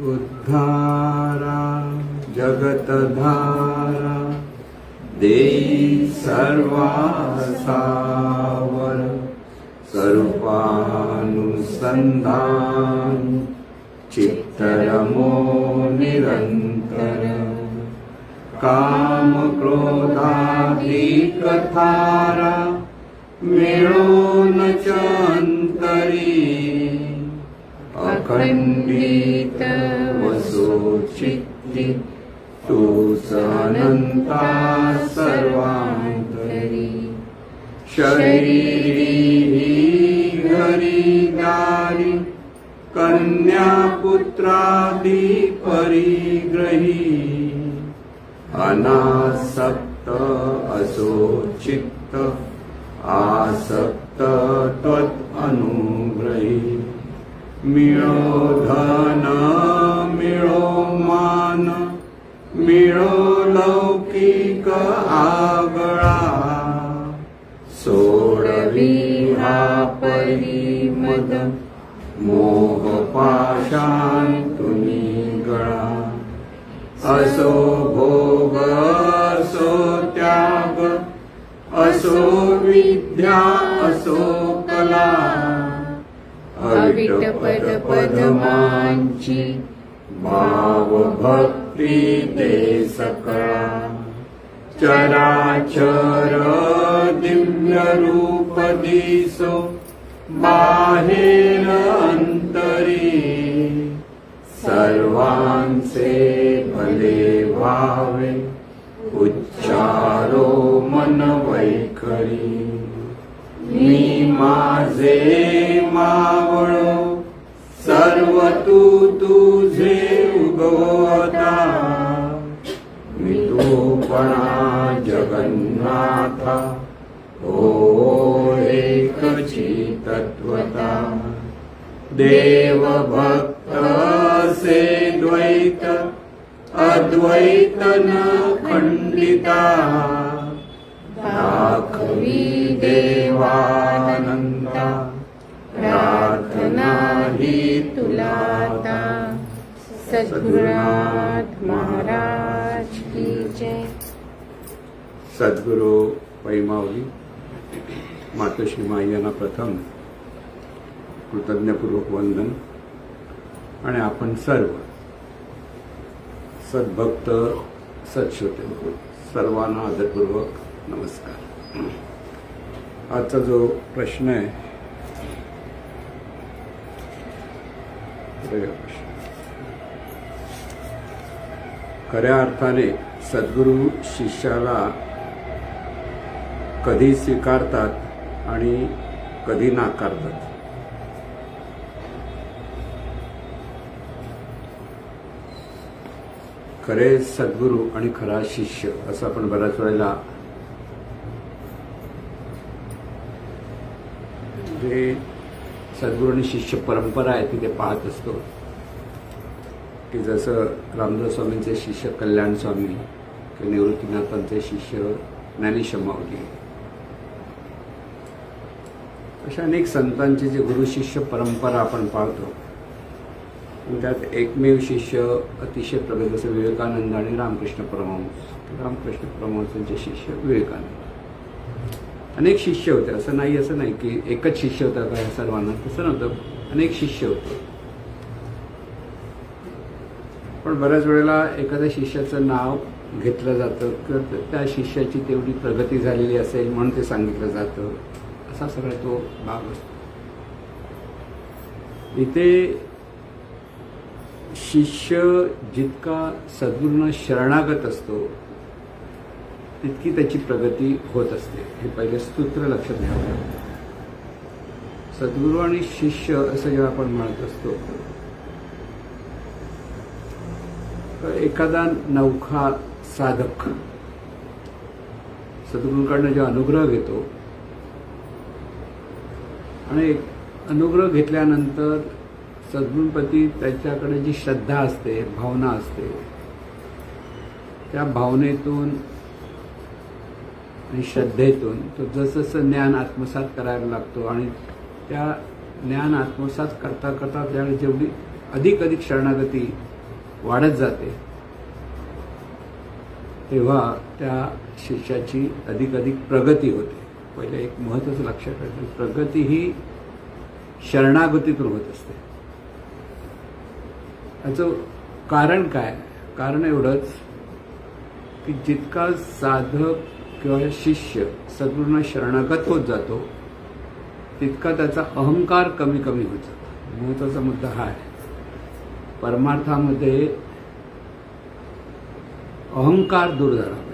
उद्धारा जगतधारा देई सर्वासावर स्वरूपानुसंधान चित्तरमो निरंतर काम क्रोधाधिकथारा मिळून च अंतरी अखंडित वसोचित्ती तूच अनंता सर्वांतरी शरीरी हरिदारी कन्यापुत्रादि परिग्रही अनासक्त असो चित्त आसक्त त्वत् अनुग्रही मिळो धन मिळो मान मिळो लौकिक आगळा सोडवी हा परिमद मोह पाशांतुनी गळा असो भोग असो त्याग असो विद्या असो कला अविट पद पदमांची भाव भक्ती ते सकळा चराचर दिव्य रूप दिसो बाहेर अंतरी सर्वांचे भले व्हावे उच्चारो मन वैखरी मी माझे मावळो सर्व तू तुझे उगवता मी तूपणा जगन्नाथा ओ एकची तत्वता देव भक्त से द्वैत अद्वैत न खंडिता दाखवी देवानंदा प्रार्थना ही तुलाता सद्गुरुनाथ महाराज की जय. सद्गुरु वैमावली मातोश्री माई यांना प्रथम कृतज्ञपूर्वक वंदन आणि आपण सर्व सद्भक्त सत्श्रोते सर्वांना आदरपूर्वक नमस्कार. आजचा जो प्रश्न आहे खऱ्या अर्थाने सद्गुरू शिष्याला कधी स्वीकारतात आणि कधी नाकारतात. खरे सद्गुरू आणि खरा शिष्य असं आपण बऱ्याच वेळेला जे सद्गुरू आणि शिष्य परंपरा आहे ती ते पाहत असतो की जसं रामदास स्वामींचे शिष्य कल्याण स्वामी किंवा निवृत्तीनाथांचे शिष्य ज्ञानेश्वर माऊली अशा अनेक संतांची जे गुरु शिष्य परंपरा आपण पाहतो. त्यात एकमेव शिष्य अतिशय प्रगत असे विवेकानंद आणि रामकृष्ण परमहंसांचे शिष्य विवेकानंद. अनेक शिष्य होते, असं नाही की एकच शिष्य होता का सर्वांना, तसं नव्हतं. अनेक शिष्य होते. पण बऱ्याच वेळेला एखाद्या शिष्याचं नाव घेतलं जातं किंवा त्या शिष्याची तेवढी प्रगती झालेली असेल म्हणून ते सांगितलं जातं. असा सगळा तो भाग असतो. इथे शिष्य जितका सद्गुरूंना शरणागत असतो तितकी त्याची प्रगती होत असते. हे पहिले सूत्र लक्षात घ्यावं. सद्गुरू आणि शिष्य असं जेव्हा आपण म्हणत असतो तर एखादा नवखा साधक सद्गुरूंकडनं जेव्हा अनुग्रह घेतो आणि अनुग्रह घेतल्यानंतर सद्गुरूंप्रती त्याच्याकडे जी श्रद्धा असते, भावना असते, त्या भावनेतून आणि श्रद्धेतून तो जसं ज्ञान आत्मसात करायला लागतो आणि त्या ज्ञान आत्मसात करता करता त्याला जेवढी अधिक अधिक शरणागती वाढत जाते तेव्हा त्या शिष्याची अधिक अधिक प्रगती होते. पहिले एक महत्त्वाचं लक्षात ठेवायचं, प्रगती ही शरणागतीतून होत असते. याचं कारण काय? कारण एवढंच की जितका साधक किंवा शिष्य सद्गुरूंना शरणागत होत जातो तितका त्याचा अहंकार कमी कमी होत जातो. महत्त्वाचा मुद्दा हा आहे. परमार्थामध्ये अहंकार दूर झाला पाहिजे.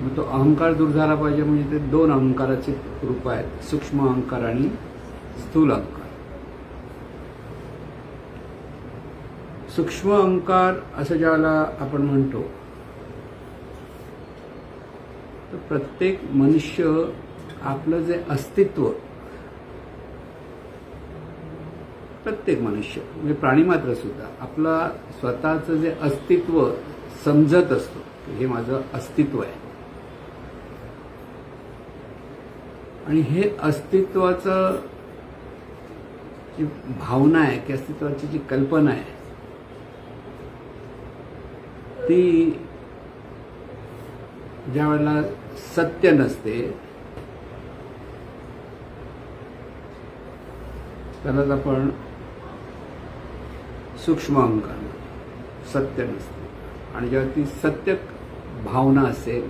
मग तो अहंकार दूर झाला पाहिजे म्हणजे ते दोन अहंकाराचे रूप आहेत, सूक्ष्म अहंकार आणि स्थूल अहंकार. सूक्ष्म अहंकार असं ज्याला आपण म्हणतो तर प्रत्येक मनुष्य आपलं जे अस्तित्व, प्रत्येक मनुष्य म्हणजे प्राणी मात्र सुद्धा आपला स्वतःचं जे अस्तित्व समजत असतो, हे माझं अस्तित्व आहे. आणि हे अस्तित्वाचं जी भावना आहे की अस्तित्वाची जी कल्पना आहे ती ज्या वेळेला सत्य नसते त्यालाच आपण सूक्ष्म अहंकार म्हणतो. सत्य नसते. आणि जेव्हा ती सत्य भावना असेल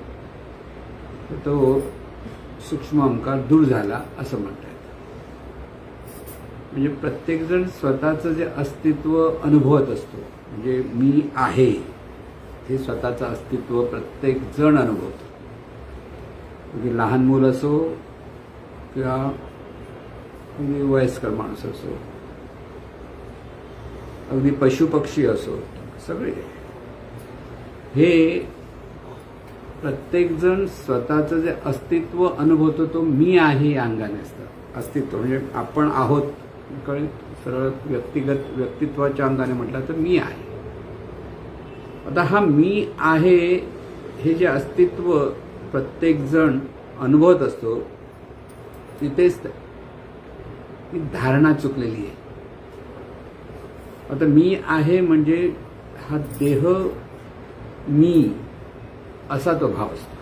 तर तो सूक्ष्म अहंकार दूर झाला असं म्हणता येतं. म्हणजे प्रत्येकजण स्वतःचं जे अस्तित्व अनुभवत असतो, म्हणजे मी आहे हे स्वतःचं अस्तित्व प्रत्येक जण अनुभवतो. म्हणजे लहान मूल असो किंवा अगदी वयस्कर माणूस असो, अगदी पशुपक्षी असो, सगळे हे प्रत्येकजण स्वतःचं जे अस्तित्व अनुभवतो तो मी आहे या अंगाने असतं. अस्तित्व म्हणजे आपण आहोत, सरळ व्यक्तित्वाच्या अंगाने म्हटलं तर मी आहे. आता हा मी आहे हे जे अस्तित्व प्रत्येकजण अनुभवत असतो तिथेच ती धारणा चुकलेली आहे. आता मी आहे म्हणजे हा देह मी असा तो भाव असतो.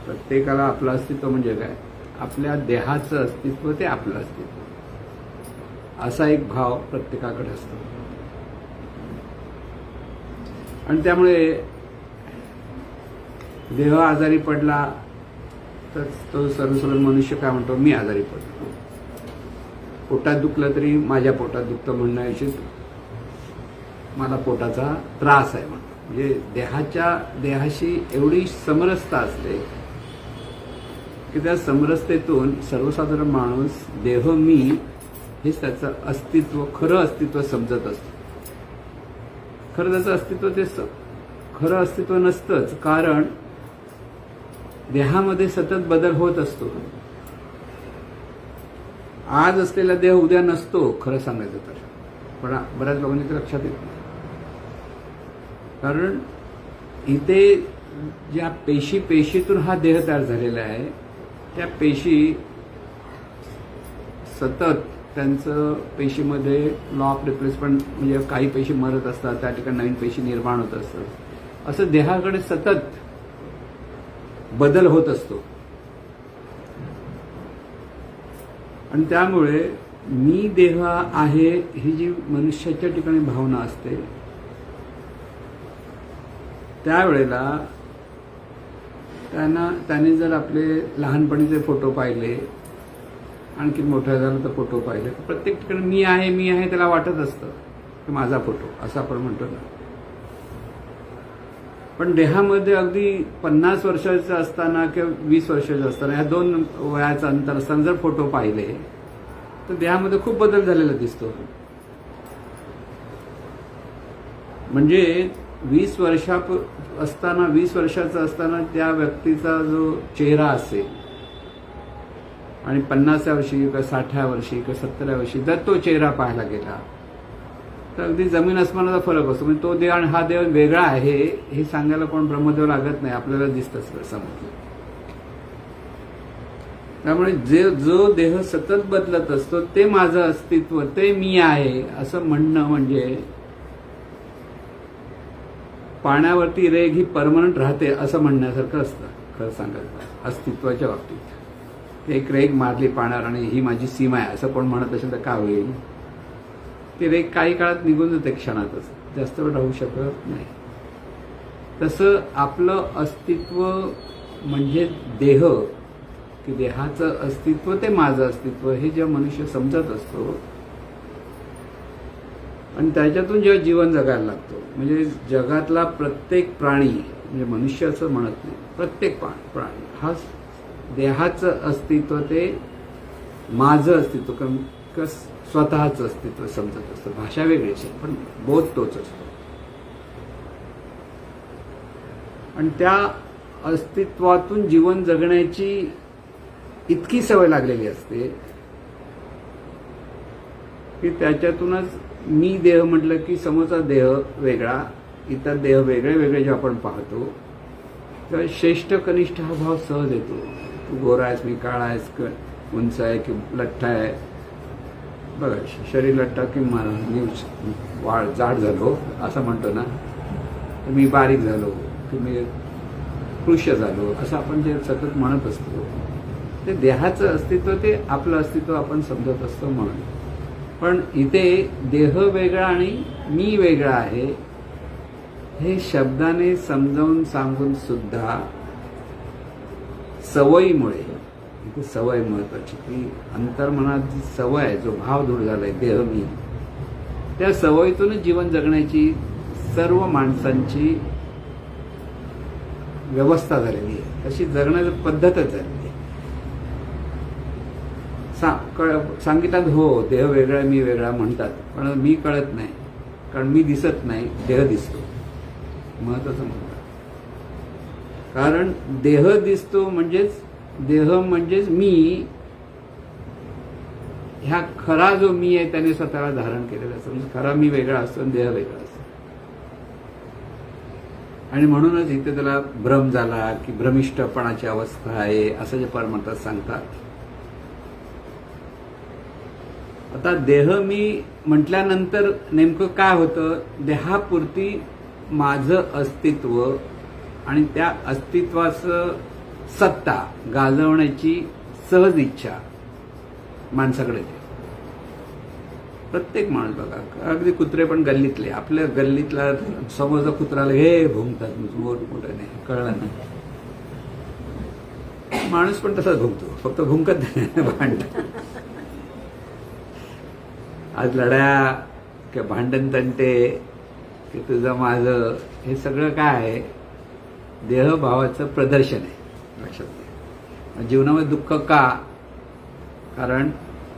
प्रत्येकाला आपलं अस्तित्व म्हणजे काय? आपल्या देहाचं अस्तित्व ते आपलं अस्तित्व असा एक भाव प्रत्येकाकडे असतो. आणि त्यामुळे देह आजारी पडला तर तो सर्वसाधारण मनुष्य काय म्हणतो? मी आजारी पडलो. पोटात दुखलं तरी माझ्या पोटात दुखतं म्हणण्याऐवजी मला पोटाचा त्रास आहे म्हणतो. म्हणजे देहाशी एवढी समरसता असते की त्या समरसतेतून सर्वसाधारण माणूस देह मी हेच त्याचं अस्तित्व, खरं अस्तित्व समजत असतो. खरं त्याचं अस्तित्व ते खरं अस्तित्व नसतंच, कारण देहामध्ये सतत बदल होत असतो. आज असलेला देह उद्या नसतो खरं सांगायचं तर, पण बऱ्याच लोकांनी ते लक्षात येत नाही. कारण इथे ज्या पेशीतून हा देह तयार झालेला आहे त्या पेशी सतत त्यांचं पेशीमध्ये लॉ ऑफ रिप्लेसमेंट म्हणजे काही पेशी मरत असतात, त्या ठिकाणी नवीन पेशी निर्माण होत असतात. असं देहाकडे सतत बदल होत असतो. आणि त्यामुळे मी देह आहे ही जी मनुष्याच्या ठिकाणी भावना असते त्यावेळेला त्याने जर आपले लहानपणीचे फोटो पाहिले, आणखी मोठा झाला तर फोटो पाहिले, तर प्रत्येक ठिकाणी मी आहे त्याला वाटत असतं की माझा फोटो असं आपण म्हणतो ना. पण देहामध्ये अगदी 50 वर्षाचं असताना किंवा 20 वर्षाचं असताना ह्या दोन वयाचं अंतर असताना जर फोटो पाहिले तर देहामध्ये खूप बदल झालेला दिसतो. म्हणजे 20 वर्षाचा असताना त्या व्यक्तीचा जो चेहरा असेल आणि 50व्या वर्षी किंवा 60व्या वर्षी किंवा 70व्या वर्षी जर तो चेहरा पाहायला गेला तर अगदी जमीन अस्मानाचा फरक असतो. म्हणजे तो देव आणि हा देव वेगळा आहे हे सांगायला कोण ब्रह्मदेव लागत नाही, आपल्याला दिसतंच समजलं. त्यामुळे जो देह सतत बदलत असतो ते माझं अस्तित्व, ते मी आहे असं म्हणणं म्हणजे पाण्यावरती रेघ ही परमनंट राहते असं म्हणण्यासारखं असतं. खरं सांगायचं अस्तित्वाच्या बाबतीत एक रेघ मारली पाण्यावर आणि ही माझी सीमा आहे असं कोण म्हणत असेल तर काय होईल? ती रेघ काही काळात निघून जाते, क्षणातच, जास्त वेळ राहू शकत नाही. तसं आपलं अस्तित्व म्हणजे देह, की देहाचं अस्तित्व ते माझं अस्तित्व हे जेव्हा मनुष्य समजत असतो आणि त्याच्यातून जेव्हा जीवन जगायला लागतो, म्हणजे जगातला प्रत्येक प्राणी, म्हणजे मनुष्य असं म्हणत नाही, प्रत्येक प्राणी हा देहाचं अस्तित्व ते माझं अस्तित्व किंवा स्वतःचं अस्तित्व समजत असतं. भाषा वेगळीच आहे पण बोध तोच असतो. आणि त्या अस्तित्वातून जीवन जगण्याची इतकी सवय लागलेली असते की त्याच्यातूनच मी देह म्हटलं की समोरचा देह वेगळा, इतर देह वेगळे वेगळे जे आपण पाहतो, तर श्रेष्ठ कनिष्ठ हा भाव सहज येतो. तू गोरा आहेस, मी काळा आहेस, उंच आहे की लठ्ठा आहे. बघा, शरीर लठ्ठा की मी वाळ जाड झालो असं म्हणतो ना, मी बारीक झालो की मी कृष्य झालो असं आपण जे सतत म्हणत असतो, ते देहाचं अस्तित्व ते आपलं अस्तित्व आपण समजत असतो म्हणून. पण इथे देह वेगळा आणि मी वेगळा आहे हे शब्दाने समजावून सांगून सुद्धा सवयीमुळे, इथे सवय महत्वाची, की अंतर्मनात जी सवय आहे, जो भाव दृढ झालाय देह मी, त्या सवयीतूनच जीवन जगण्याची सर्व माणसांची व्यवस्था झालेली आहे, तशी जगण्याची पद्धतच झालेली आहे. सांगितलं हो देह वेगळा मी वेगळा म्हणतात, पण मी कळत नाही, कारण मी दिसत नाही, देह दिसतो. महत्वाचं म्हणतात, कारण देह दिसतो म्हणजेच मी, ह्या खरा जो मी आहे त्याने स्वतःला धारण केलेला असतो. म्हणजे खरा मी वेगळा असतो आणि देह वेगळा असतो. आणि म्हणूनच इथे त्याला भ्रम झाला की भ्रमिष्ठपणाची अवस्था आहे असं जे परमहंस सांगतात. आता देह मी म्हटल्यानंतर नेमकं काय होतं? देहापुरती माझं अस्तित्व आणि त्या अस्तित्वाचं सत्ता गाजवण्याची सहज इच्छा माणसाकडे येते. प्रत्येक माणूस बघा, अगदी कुत्रे पण गल्लीतले, आपल्या गल्लीतला समोरचा कुत्राला हे भुंकतात मोठमोठ्याने, कळलं नाही. माणूस पण तसाच भुंकतो, फक्त भुंकत नाही, भांडण. आज लढ्या किंवा भांडण तंटे की तुझं माझं, हे सगळं काय आहे? देहभावाचं प्रदर्शन आहे. लक्षात घ्या. जीवनामध्ये दुःख का? कारण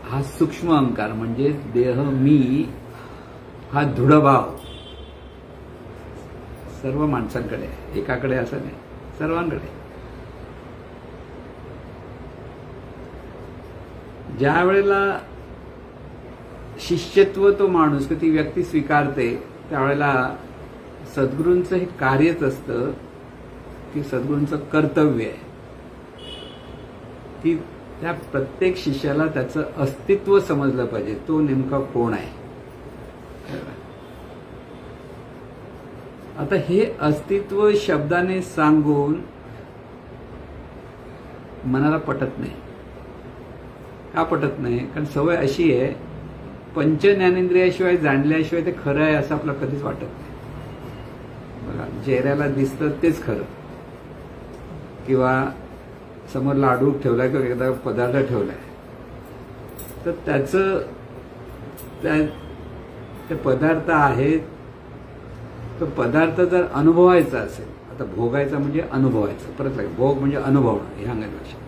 हा सूक्ष्म अहंकार म्हणजे देह मी हा दृढभाव सर्व माणसांकडे आहे, एकाकडे असं नाही, सर्वांकडे. ज्या वेळेला शिष्यत्व तो माणूस की ती व्यक्ती स्वीकारते, त्यावेळेला सद्गुरूंचं हे कार्यच असतं की सद्गुरूंचं कर्तव्य आहे की त्या प्रत्येक शिष्याला त्याचं अस्तित्व समजलं पाहिजे, तो नेमका कोण आहे. आता हे अस्तित्व शब्दाने सांगून मनाला पटत नाही. का पटत नाही? कारण सवय अशी आहे, पंच ज्ञानेंद्रियाशिवाय जाणल्याशिवाय ते खरं आहे असं आपल्याला कधीच वाटत नाही. बघा, चेहऱ्याला दिसतं तेच खरं, किंवा समोर लाडू ठेवलाय किंवा एखादा पदार्थ ठेवलाय तर त्याचं ते पदार्थ आहेत, तो पदार्थ जर अनुभवायचा असेल, आता भोगायचा म्हणजे अनुभवायचं, परत लागेल भोग म्हणजे अनुभवणं, हे अंगात लक्षात.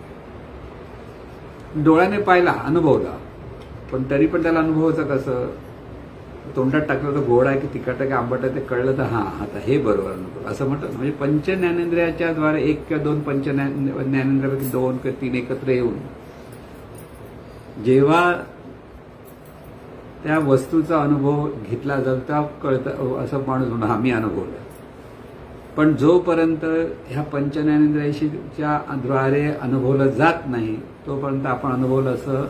डोळ्याने पाहिला, अनुभवला, पण तरी पण त्याला अनुभवायचं कसं? तोंडात टाकलं तर गोड आहे की तिखट आहे की आंबट आहे ते कळलं तर हां आता हे बरोबर अनुभव असं म्हणतात. म्हणजे पंच ज्ञानेंद्रियाच्या द्वारे एक किंवा दोन पंच ज्ञानेंद्रियापैकी दोन किंवा तीन एकत्र येऊन जेव्हा त्या वस्तूचा अनुभव घेतला जातो तेव्हा कळतं, असं माणूस म्हणून आम्ही अनुभवलं. पण जोपर्यंत ह्या पंचज्ञानेंद्रियाच्या द्वारे अनुभवलं जात नाही तोपर्यंत आपण अनुभवलं असं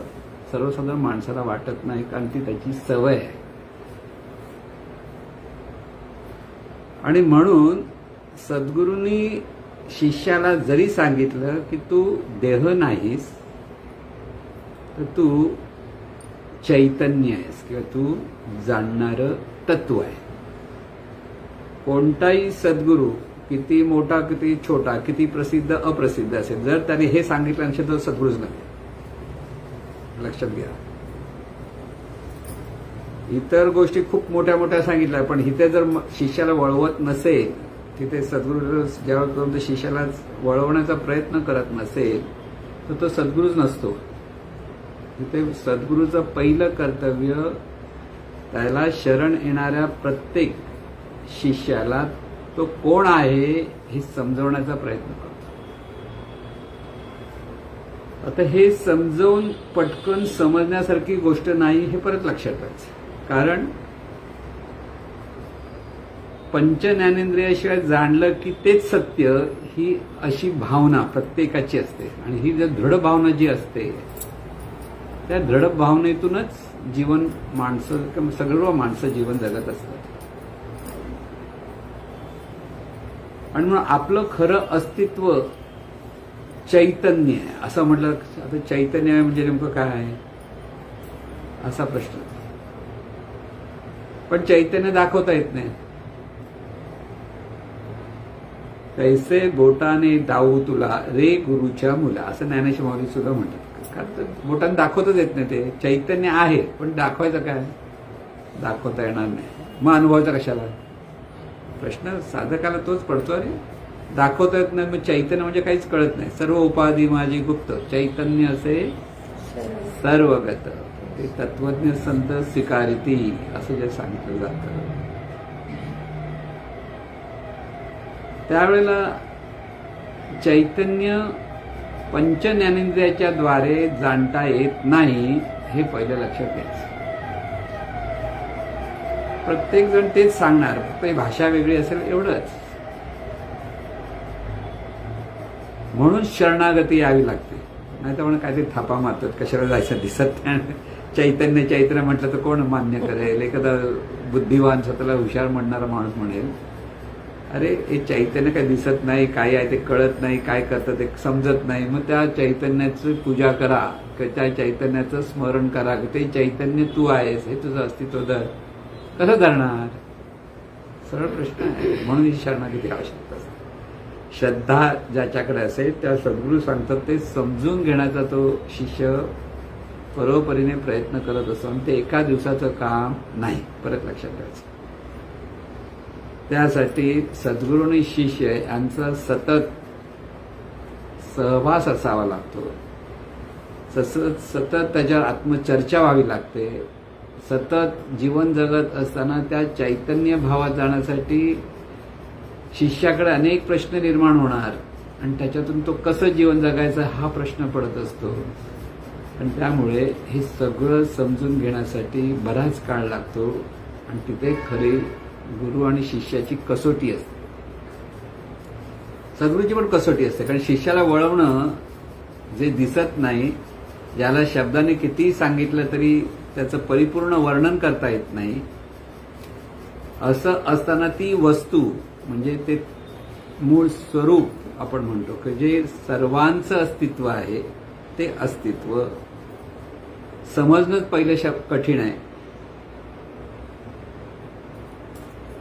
सर्वसाधारण माणसाला वाटत नाही, कारण ती त्याची सवय आहे. आणि म्हणून सद्गुरूंनी शिष्याला जरी सांगितलं की तू देह नाहीस, तर तू चैतन्य आहेस किंवा तू जाणणारं तत्व आहे. कोणताही सद्गुरू किती मोठा किती छोटा किती प्रसिद्ध अप्रसिद्ध असेल, जर त्याने हे सांगितल्यानंतर तो सद्गुरूच नाही. लक्षात घ्या. इतर गोष्टी खूप मोठ्या मोठ्या सांगितल्या, पण इथे जर शिष्याला वळवत नसेल, तिथे सद्गुरू जेव्हा शिष्याला वळवण्याचा प्रयत्न करत नसेल तर तो सद्गुरूच नसतो. तिथे सद्गुरूचं पहिलं कर्तव्य त्याला शरण येणाऱ्या प्रत्येक शिष्याला तो कोण आहे हे समजवण्याचा प्रयत्न करतो. आता हे समजवून पटकन समजण्यासारखी गोष्ट नाही हे परत लक्षात ठेवायचं. कारण पंचज्ञानेंद्रियाशिवाय जाणलं की तेच सत्य, ही अशी भावना प्रत्येकाची असते. आणि ही जर दृढ भावना जी असते त्या दृढ भावनेतूनच जीवन माणसं सर्व माणसं जीवन जगत असतात. आणि म्हणून आपलं खरं अस्तित्व चैतन्य आहे असं म्हटलं. आता चैतन्य म्हणजे नेमकं काय आहे असा प्रश्न. पण चैतन्य दाखवता येत नाही. कैसे बोटाने दाऊ तुला रे गुरुच्या मुला, असं ज्ञानेश्वर माऊली सुद्धा म्हणतात. कारण बोटाने दाखवताच येत नाही. ते चैतन्य आहे पण दाखवायचं काय, दाखवता येणार नाही. मग अनुभवायचा कशाला प्रश्न साधकाला तोच पडतो. अरे दाखवता येत नाही, मग चैतन्य म्हणजे काहीच कळत नाही. सर्व उपाधी माझी गुप्त चैतन्य असे सर्वगत, ते तत्वज्ञ संत स्वीकारिती असं जे सांगितलं जातं. त्यावेळेला चैतन्य पंचज्ञानेंद्रियाच्या द्वारे जाणता येत नाही हे पहिलं लक्षात घ्यायचं. प्रत्येक जण तेच सांगणार, फक्त भाषा वेगळी असेल एवढंच. म्हणून शरणागती यावी लागते. नाही तर म्हणून काहीतरी थापा मारतात, कशाला जायचं दिसत नाही. चैतन्य चैतन्य म्हटलं तर कोण मान्य करेल. एखादा बुद्धिवान स्वतःला हुशार म्हणणारा माणूस म्हणेल अरे हे चैतन्य काही दिसत नाही, काय आहे ते कळत नाही, काय करतं ते समजत नाही. मग त्या चैतन्याची पूजा करा, त्या चैतन्याचं स्मरण करा. ते चैतन्य तू आहेस हे तुझं अस्तित्व धर. कसं धरणार, सरळ प्रश्न आहे. म्हणून ही शरणागती आवश्यकता असते. श्रद्धा ज्याच्याकडे असेल त्या सद्गुरू सांगतात ते समजून घेण्याचा तो शिष्य परोपरीने प्रयत्न करत असतो. आणि ते एका दिवसाचं काम नाही, परत लक्षात ठेवायचं. त्यासाठी सद्गुरू आणि शिष्य यांचा सतत सहवास असावा लागतो. सतत त्याच्यावर आत्मचर्चा व्हावी लागते. सतत जीवन जगत असताना त्या चैतन्य भावात जाण्यासाठी शिष्याकडे अनेक प्रश्न निर्माण होणार आणि त्याच्यातून तो कसं जीवन जगायचं हा प्रश्न पडत असतो. आणि त्यामुळे हे सगळं समजून घेण्यासाठी बराच काळ लागतो. आणि तिथे खरी गुरु आणि शिष्याची कसोटी असते. सद्गुरूची पण कसोटी असते. कारण शिष्याला वळवणं जे दिसत नाही, ज्याला शब्दाने कितीही सांगितलं तरी त्याचं परिपूर्ण वर्णन करता येत नाही, असं असताना ती वस्तू म्हणजे ते मूळ स्वरूप आपण म्हणतो की जे सर्वांचं अस्तित्व आहे ते अस्तित्व समजणंच पहिलं कठीण आहे.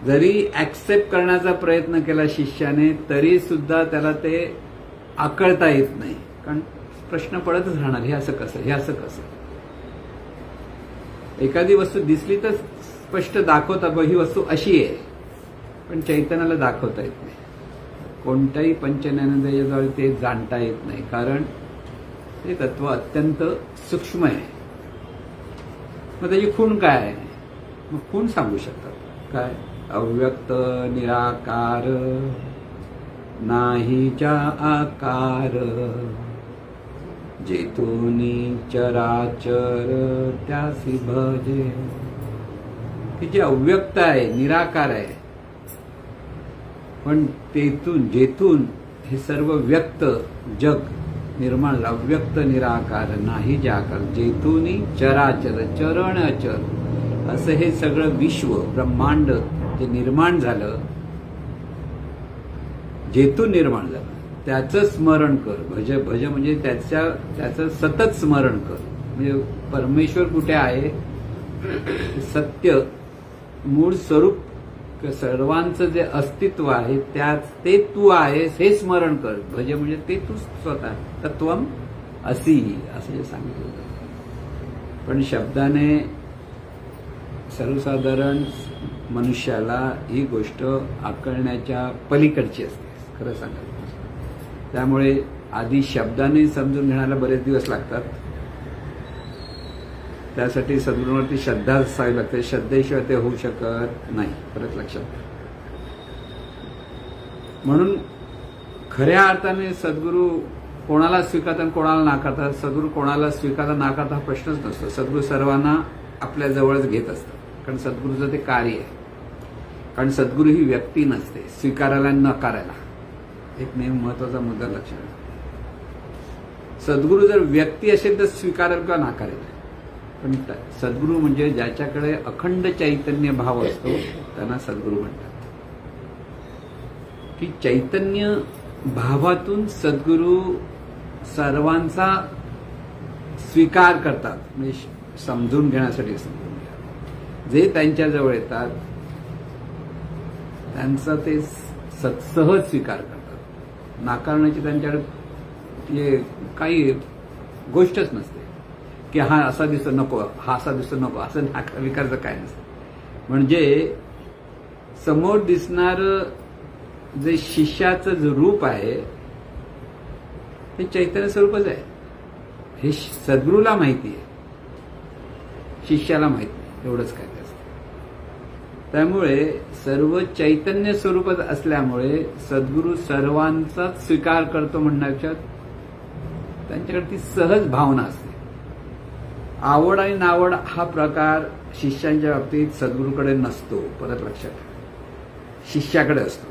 जरी ऍक्सेप्ट करण्याचा प्रयत्न केला शिष्याने तरी सुद्धा त्याला ते आकळता येत नाही. कारण प्रश्न पडतच राहणार, हे असं कसं, हे असं कसं. एखादी वस्तू दिसली तर स्पष्ट दाखवता ही वस्तू अशी आहे, पण चैतन्याला दाखवता येत नाही. कोणत्याही पंचज्ञानेंद्रियाद्वारे ते जाणता येत नाही. कारण ते तत्व अत्यंत सूक्ष्म आहे. मग त्याची खूण काय आहे, मग खूण सांगू शकतात काय, अव्यक्त निराकार नाहीच्या आकार जेतुनी चराचर त्यासी भजे. की जे अव्यक्त आहे, निराकार आहे, पण जेथून हे सर्व व्यक्त जग निर्माण झालं, अव्यक्त निराकार नाही जाकार, जेथून चराचर चरण अचर असं हे सगळं विश्व ब्रह्मांड जे निर्माण झालं, जेथून निर्माण झालं त्याचं स्मरण कर. भज भज म्हणजे त्याचं सतत स्मरण कर. म्हणजे परमेश्वर कुठे आहे, सत्य मूळ स्वरूप सर्वांचं जे अस्तित्व आहे ते तू आहेस हे स्मरण कर. भज म्हणजे ते तू स्वतः तत्वम असी असं जे सांगितलं होतं. पण शब्दाने सर्वसाधारण मनुष्याला ही गोष्ट आकलण्याच्या पलीकडची असते खरं सांगायचं. त्यामुळे आधी शब्दाने समजून घेण्याला बरेच दिवस लागतात. त्यासाठी सद्गुरूंवरती श्रद्धा असावी लागते. श्रद्धेशिवाय ते होऊ शकत नाही. परत लक्षात. म्हणून खऱ्या अर्थाने सद्गुरू कोणाला स्वीकारतात आणि कोणाला नाकारतात. सद्गुरू कोणाला स्वीकारता नाकारता हा प्रश्नच नसतो. सद्गुरू सर्वांना आपल्या जवळच घेत असतात. कारण सद्गुरूचं ते कार्य आहे. कारण सद्गुरू ही व्यक्ती नसते स्वीकारायला आणि नकारायला. एक नेहमी महत्वाचा मुद्दा लक्षात ठेवा. सद्गुरू जर व्यक्ती असेल तर स्वीकारेल किंवा नाकारेल. पण सद्गुरू म्हणजे ज्याच्याकडे अखंड चैतन्य भाव असतो त्यांना सद्गुरू म्हणतात. की चैतन्य भावातून सद्गुरू सर्वांचा स्वीकार करतात. म्हणजे समजून घेण्यासाठी समजून घ्या. जे त्यांच्याजवळ येतात त्यांचा ते सहज स्वीकार करतात. नाकारण्याची त्यांच्याकडे काही गोष्टच नसते की हा असा दिसतो नको, हा असा दिसतो नको, असं विकारचं काय नसतं. म्हणजे समोर दिसणारं जे शिष्याचं जे रूप आहे ते चैतन्य स्वरूपच आहे. हे सद्गुरूला माहिती आहे, शिष्याला माहिती नाही. एवढंच काय ते असतं. त्यामुळे सर्व चैतन्य स्वरूपात असल्यामुळे सद्गुरू सर्वांचाच स्वीकार करतो म्हणण्याच्या त्यांच्याकडे ती सहज भावना असते. आवड आणि नावड हा प्रकार शिष्यांच्या बाबतीत सद्गुरूकडे नसतो. परत लक्षात ठेवा. शिष्याकडे असतो.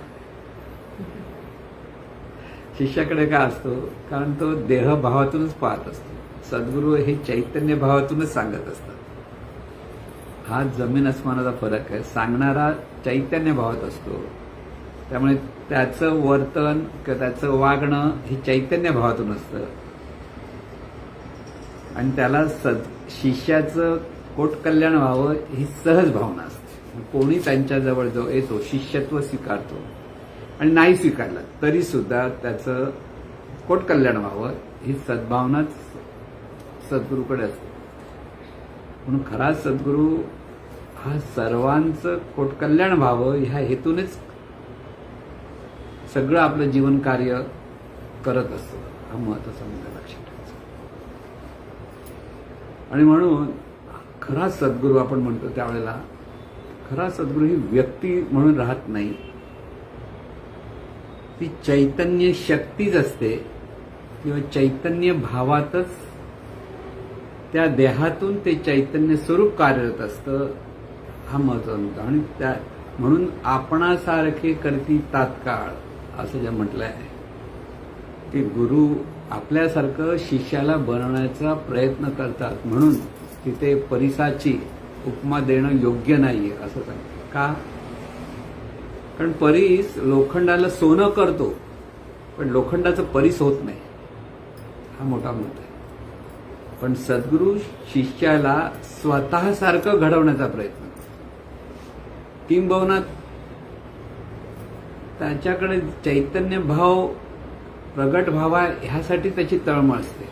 शिष्याकडे का असतो? कारण तो देहभावातूनच पाहत असतो. सद्गुरू हे चैतन्य भावातूनच सांगत असतात. हा जमीन अस्मानाचा फरक आहे. सांगणारा चैतन्य भावात असतो. त्यामुळे त्याचं वर्तन किंवा त्याचं वागणं हे चैतन्य भावातून असतं. आणि त्याला शिष्याचं कोटकल्याण व्हावं ही सहज भावना असते. कोणी त्यांच्याजवळ जो येतो शिष्यत्व स्वीकारतो आणि नाही स्वीकारला तरी सुद्धा त्याचं कोटकल्याण व्हावं ही सद्भावनाच सद्गुरूकडे असते. म्हणून खरा सद्गुरू हा सर्वांचं कोटकल्याण व्हावं ह्या हेतूनेच सगळं आपलं जीवन कार्य करत असतो. हा महत्वाचा मुद्दा लक्षात ठेवायचा. आणि म्हणून खरा सद्गुरू आपण म्हणतो त्यावेळेला खरा सद्गुरू ही व्यक्ती म्हणून राहत नाही. ती चैतन्य शक्तीच असते किंवा चैतन्य भावातच त्या देहातून ते चैतन्य स्वरूप कार्यरत असतं. हा महत्वाचा मुद्दा. आणि त्या म्हणून आपणासारखे करती तात्काळ असं जे म्हटलं आहे की गुरु आपल्यासारखं शिष्याला बनवण्याचा प्रयत्न करतात. म्हणून तिथे परिसाची उपमा देणं योग्य नाहीये असं सांगतात. का? कारण परीस लोखंडाला सोनं करतो पण लोखंडाचं परीस होत नाही. हा मोठा मुद्दा आहे. पण सद्गुरू शिष्याला स्वतःसारखं घडवण्याचा प्रयत्न करतो. किंबहुना त्याच्याकडे चैतन्य भाव प्रगट व्हावा ह्यासाठी त्याची तळमळ असते.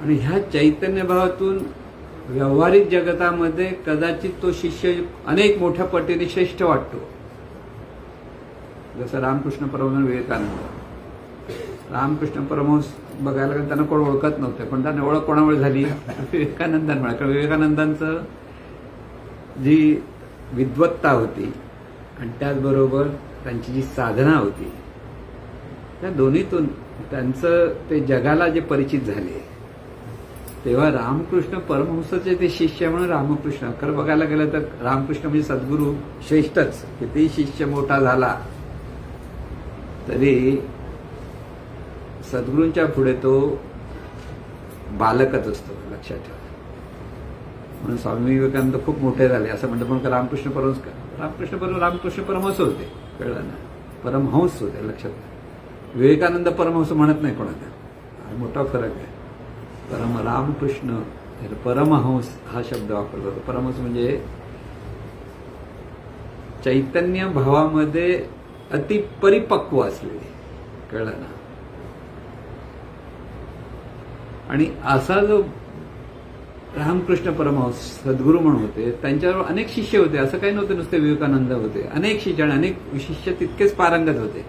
आणि ह्या चैतन्य भावातून व्यावहारिक जगतामध्ये कदाचित तो शिष्य अनेक मोठ्या पटीने श्रेष्ठ वाटतो. जसं रामकृष्ण परमहंस विवेकानंद. रामकृष्ण परमहंस बघायला गेलं त्यांना कोण ओळखत नव्हते. पण त्यांना ओळख कोणामुळे झाली? विवेकानंदांमुळे. कारण विवेकानंदांचं जी विद्वत्ता होती आणि त्याचबरोबर त्यांची जी साधना होती त्या दोन्हीतून त्यांचं ते जगाला जे परिचित झाले तेव्हा रामकृष्ण परमहंसाचे ते शिष्य म्हणून रामकृष्ण. खरं बघायला गेलं तर रामकृष्ण म्हणजे सद्गुरू श्रेष्ठच. किती शिष्य मोठा झाला तरी सद्गुरूंच्या पुढे तो बालकच असतो, लक्षात ठेवा. म्हणून स्वामी विवेकानंद खूप मोठे झाले असं म्हणतं. पण रामकृष्ण परमहंस होते, कळलं ना, परमहंस होते, लक्षात घ्या. विवेकानंद परमहंस म्हणत नाही कोणाला, हा मोठा फरक आहे. रामकृष्ण परमहंस हा शब्द वापरला जातो. परमहंस म्हणजे चैतन्य भावामध्ये अति परिपक्व असलेले, कळलं ना. आणि असा जो रामकृष्ण परमहंस सद्गुरू म्हणून होते, त्यांच्यावर अनेक शिष्य होते. असं काही नव्हतं नुसते विवेकानंद होते, अनेक शिष्य आणि अनेक शिष्य तितकेच पारंगत होते.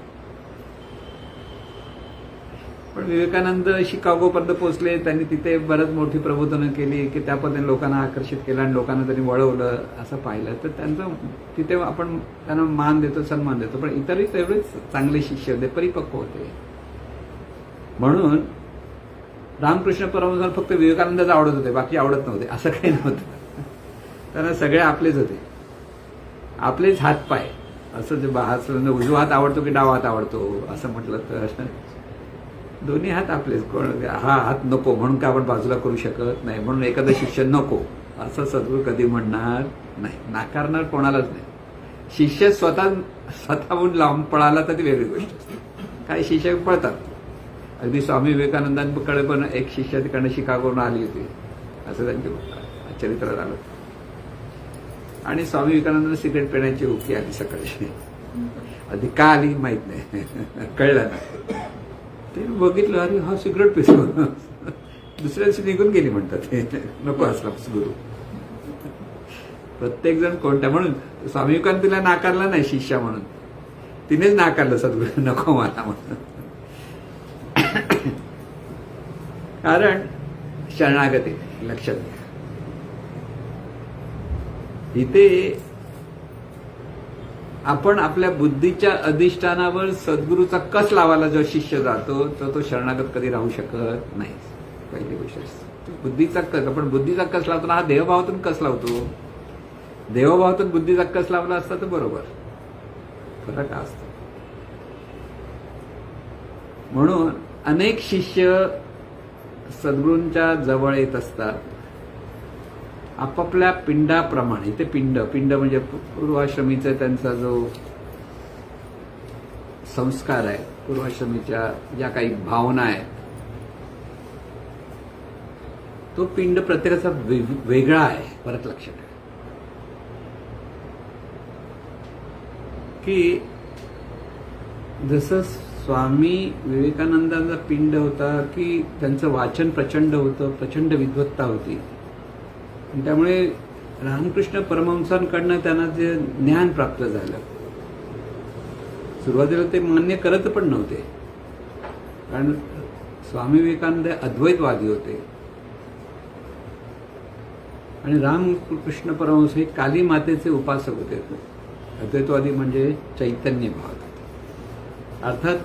पण विवेकानंद शिकागोपर्यंत पोहोचले. त्यांनी तिथे बरंच मोठी प्रबोधनं केली की त्या पद्धतीने लोकांना आकर्षित केलं आणि लोकांना त्यांनी वळवलं असं पाहिलं. तर त्यांचं तिथे आपण त्यांना मान देतो, सन्मान देतो. पण इतरही तेवढेच चांगले शिष्य होते, परिपक्व होते. म्हणून रामकृष्ण परमहंस फक्त विवेकानंदच आवडत होते, बाकी आवडत नव्हते असं काही नव्हतं. त्यांना सगळे आपलेच होते, आपलेच हातपाय. असं जे असलं उजवा हात आवडतो की डावा हात आवडतो असं म्हटलं तर दोन्ही हात आपलेच. कोण हा हात नको म्हणून का आपण बाजूला करू शकत नाही, म्हणून एखादा शिष्य नको असं सद्गुरू कधी म्हणणार नाही, नाकारणार कोणालाच नाही. शिष्य स्वतःहून लांब पळाला तर ती वेगळी गोष्ट असते. काही शिष्य पळतात. अगदी स्वामी विवेकानंदांकडे पण एक शिष्य तिकडनं शिकागोवरून आली होती असं त्यांच्या चरित्रात आलं. आणि स्वामी विवेकानंदांना सिगरेट पिण्याची उकी आली सकाळी. आधी का आली माहित नाही, कळलं ना. ते बघितलं, अरे हा सिगरेट पितो. दुसऱ्या दिवशी निघून गेली म्हणतात, नको असला गुरु. प्रत्येक जण कोणत्या, म्हणून स्वामी विवेकानंद तिला नाकारला नाही शिष्या म्हणून, तिनेच नाकारलं सद्गुरू नको मला म्हणून. कारण शरणागती, लक्षात घ्या. इथे आपण आपल्या बुद्धीच्या अधिष्ठानावर सद्गुरूचा कस लावायला जो शिष्य जातो तो शरणागत कधी राहू शकत नाही. पहिली गोष्ट बुद्धीचा कस. आपण बुद्धीचा कस लावतो, हा देवभावातून कस लावतो. देवभावातून बुद्धीचा कस लावला असता तर बरोबर, फरक असतो. म्हणून अनेक शिष्य सद्गुरूंच्या जवळ येत असतात आपापल्या पिंडाप्रमाणे. ते पिंड म्हणजे पूर्वाश्रमीचा त्यांचा जो संस्कार आहे, पूर्वाश्रमीच्या ज्या काही भावना आहेत, तो पिंड प्रत्येकाचा वेगळा आहे. परत लक्षात ठेवा की जसं स्वामी विवेकानंदांचा पिंड होता की त्यांचं वाचन प्रचंड होतं, प्रचंड विद्वत्ता होती. आणि त्यामुळे रामकृष्ण परमहंसांकडनं त्यांना जे ज्ञान प्राप्त झालं, सुरुवातीला ते मान्य करत पण नव्हते. कारण स्वामी विवेकानंद अद्वैतवादी होते आणि रामकृष्ण परमहंस हे काली मातेचे उपासक होते. अद्वैतवादी म्हणजे चैतन्य भाव. अर्थात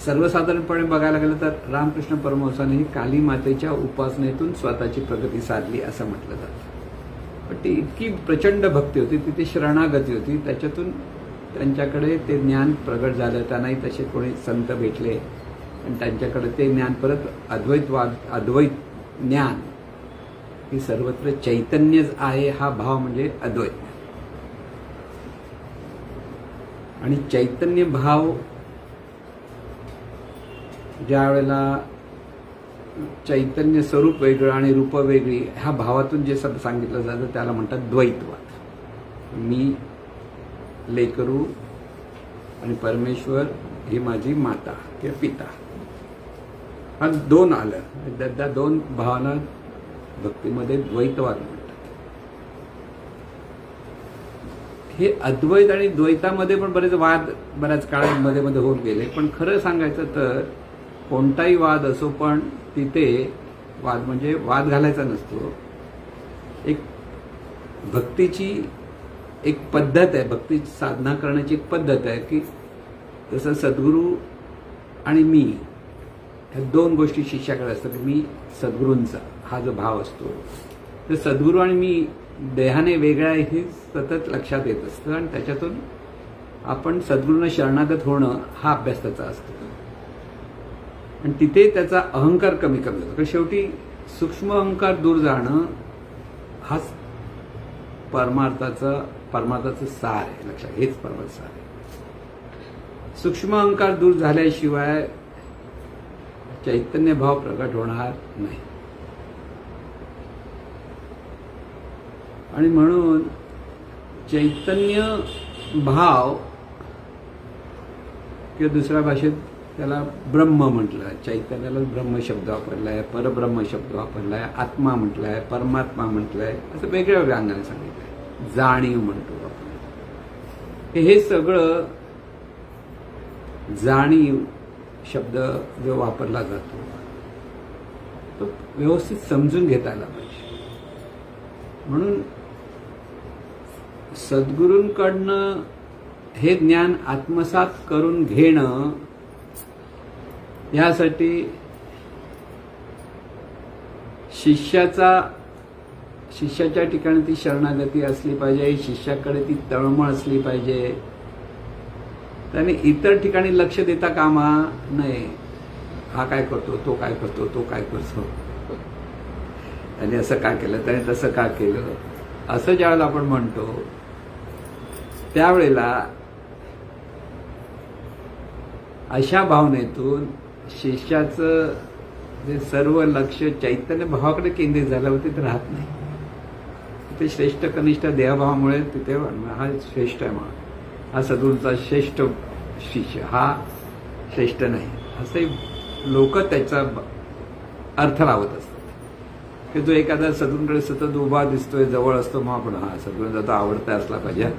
सर्वसाधारणपणे बघायला गेलं तर रामकृष्ण परमहंसाने ही काली मातेच्या उपासनेतून स्वतःची प्रगती साधली असं म्हटलं जातं. पण ती इतकी प्रचंड भक्ती होती, तिथे शरणागती होती, त्याच्यातून त्यांच्याकडे ते ज्ञान प्रगट झालं. त्यांनाही तसे कोणी संत भेटले आणि त्यांच्याकडे ते ज्ञान परत अद्वैत ज्ञान ही सर्वत्र चैतन्यच आहे हा भाव म्हणजे अद्वैत. आणि चैतन्य भाव ज्या वेळेला चैतन्य स्वरूप वेगळं आणि रूप वेगळी ह्या भावातून जे सब सांगितलं जातं त्याला म्हणतात द्वैतवाद. मी लेकरू आणि परमेश्वर ही माझी माता किंवा पिता, हा दोन आलं. त्या दोन भावाला भक्तीमध्ये द्वैतवाद म्हणतात. हे अद्वैत आणि द्वैतामध्ये पण बरेच वाद बऱ्याच काळामध्ये मध्ये होत गेले. पण खरं सांगायचं तर कोणताही वाद असो, पण तिथे वाद म्हणजे वाद घालायचा नसतो. एक भक्तीची एक पद्धत आहे, भक्ती साधना करण्याची एक पद्धत आहे की जसं सद्गुरू आणि मी ह्या दोन गोष्टी शिष्याकडे असतात. मी सद्गुरूंचा हा जो भाव असतो, तर सद्गुरू आणि मी देहाने वेगळा हे सतत लक्षात येत असतं आणि त्याच्यातून आपण सद्गुरूंना शरणागत होणं हा अभ्यास त्याचा असतो. आणि तिथे त्याचा अहंकार कमी कमी होतो. शेवटी सूक्ष्म अहंकार दूर जाणं हाच परमार्थाचं सार आहे. लक्षात, हेच परमार्थ सार आहे. सूक्ष्म अहंकार दूर झाल्याशिवाय चैतन्य भाव प्रकट होणार नाही. आणि म्हणून चैतन्य भाव किंवा दुसऱ्या भाषेत त्याला ब्रह्म म्हटलं, चैतन्याला ब्रह्म शब्द वापरलाय, परब्रह्म शब्द वापरलाय, आत्मा म्हटलाय, परमात्मा म्हटलाय, असं वेगळ्या वेगळ्या अंगाने सांगितलंय. जाणीव म्हणतो आपण. हे सगळं जाणीव शब्द जो वापरला जातो तो व्यवस्थित समजून घेता आला पाहिजे. म्हणून सद्गुरूंकडनं हे ज्ञान आत्मसात करून घेणं, यासाठी शिष्याच्या ठिकाणी ती शरणागती असली पाहिजे, शिष्याकडे ती तळमळ असली पाहिजे. त्याने इतर ठिकाणी लक्ष देता कामा नये. हा काय करतो, तो काय करतो, तो काय करतो, त्याने असं का केलं, त्याने तसं का केलं, असं ज्यावेळेला आपण म्हणतो त्यावेळेला अशा भावनेतून शिष्याचं जे सर्व लक्ष चैतन्य भावाकडे केंद्रित झालं होते ते राहत नाही. ते श्रेष्ठ कनिष्ठ देहभावामुळे तिथे हा श्रेष्ठ आहे म्हणून, हा सद्गुरूंचा श्रेष्ठ शिष्य, हा श्रेष्ठ नाही, असे लोक त्याचा अर्थ लावत असतात. की जो एखादा सद्गुरूंकडे सतत उभा दिसतोय, जवळ असतो, मग आपण हा सद्गुरूंचा तो आवडता असला पाहिजे.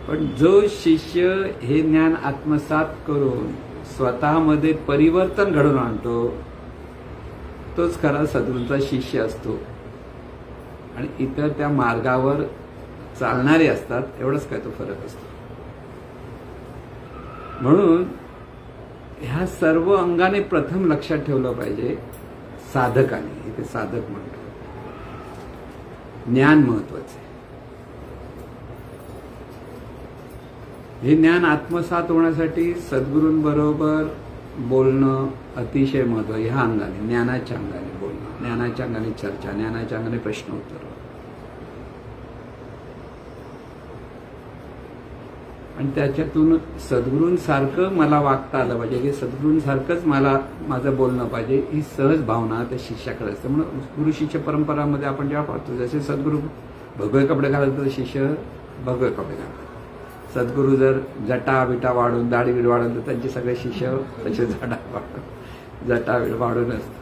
पण जो शिष्य हे ज्ञान आत्मसात करून स्वतःमध्ये परिवर्तन घडवून आणतो तोच खरा सद्गुरूंचा शिष्य असतो. आणि इतर त्या मार्गावर चालणारे असतात, एवढंच काय तो फरक असतो. म्हणून ह्या सर्व अंगाने प्रथम लक्षात ठेवलं पाहिजे साधकाने. इथे साधक म्हणतो, ज्ञान महत्वाचे. हे ज्ञान आत्मसात होण्यासाठी सद्गुरूंबरोबर बोलणं अतिशय महत्व. ह्या अंगाने, ज्ञानाच्या अंगाने बोलणं, ज्ञानाच्या अंगाने चर्चा, ज्ञानाच्या अंगाने प्रश्न उत्तर. आणि त्याच्यातून सद्गुरूंसारखं मला वागता आलं पाहिजे, की सद्गुरूंसारखंच मला माझं बोलणं पाहिजे, ही सहज भावना त्या शिष्याकडे असते. म्हणून गुरु शिष्य परंपरामध्ये आपण जेव्हा पाहतो, जसे सद्गुरू भगवे कपडे घालतात तर शिष्य भगवे कपडे घालतात. सद्गुरू जर जटा बिटा वाढून, दाढी बीड वाढून, तर त्यांचे सगळे शिष्य तसे जटा बीड वाढून असतात.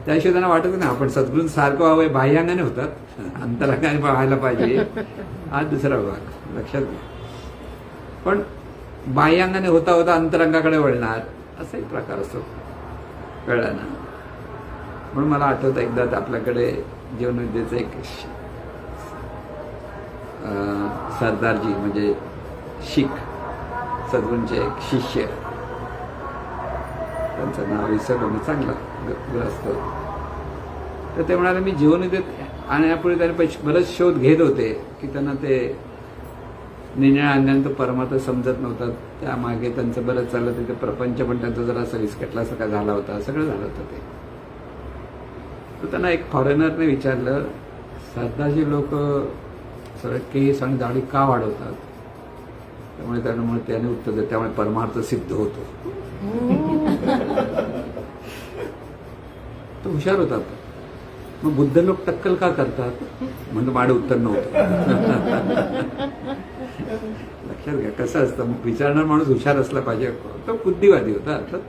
त्याशिवाय त्यांना वाटत नाही आपण सद्गुरूंसारखं व्हावं. बाह्यांगाने होतात, अंतरंगाने व्हायला पाहिजे, हा दुसरा भाग लक्षात घ्या. पण बाह्यांगाने होता होता अंतरंगाकडे वळणार, असा एक प्रकार असतो, कळलं ना. म्हणून मला आठवतं एकदा आपल्याकडे जीवनविद्येचं एक सरदारजी म्हणजे शीख सद्गुरूंचे एक शिष्य, त्यांचं नाव विसरलं मी, चांगलं ग्रस्त होतं. तर ते म्हणाले मी जीवनविद्येत आणण्यापूर्वी त्याने बरेच शोध घेत होते की त्यांना ते निळ्या अंगाने तो परमार्थ समजत नव्हता. त्यामागे त्यांचं बरंच चाललं, तिथे प्रपंच पण त्यांचा जरा असं विस्कटल्यासारखा झाला होता, सगळं झालं होतं ते. तर त्यांना एक फॉरेनरने विचारलं, सरदारजी लोक सगळे केस आणि दाढी का वाढवतात? त्यामुळे त्याने उत्तर दिलं, त्यामुळे परमार्थ सिद्ध होतो. तो हुशार होता. मग बुद्ध लोक टक्कल का करतात? म्हणजे माझं उत्तर नव्हतं. लक्षात घ्या कसं असतं, विचारणार माणूस हुशार असला पाहिजे. तो बुद्धिवादी होता अर्थात.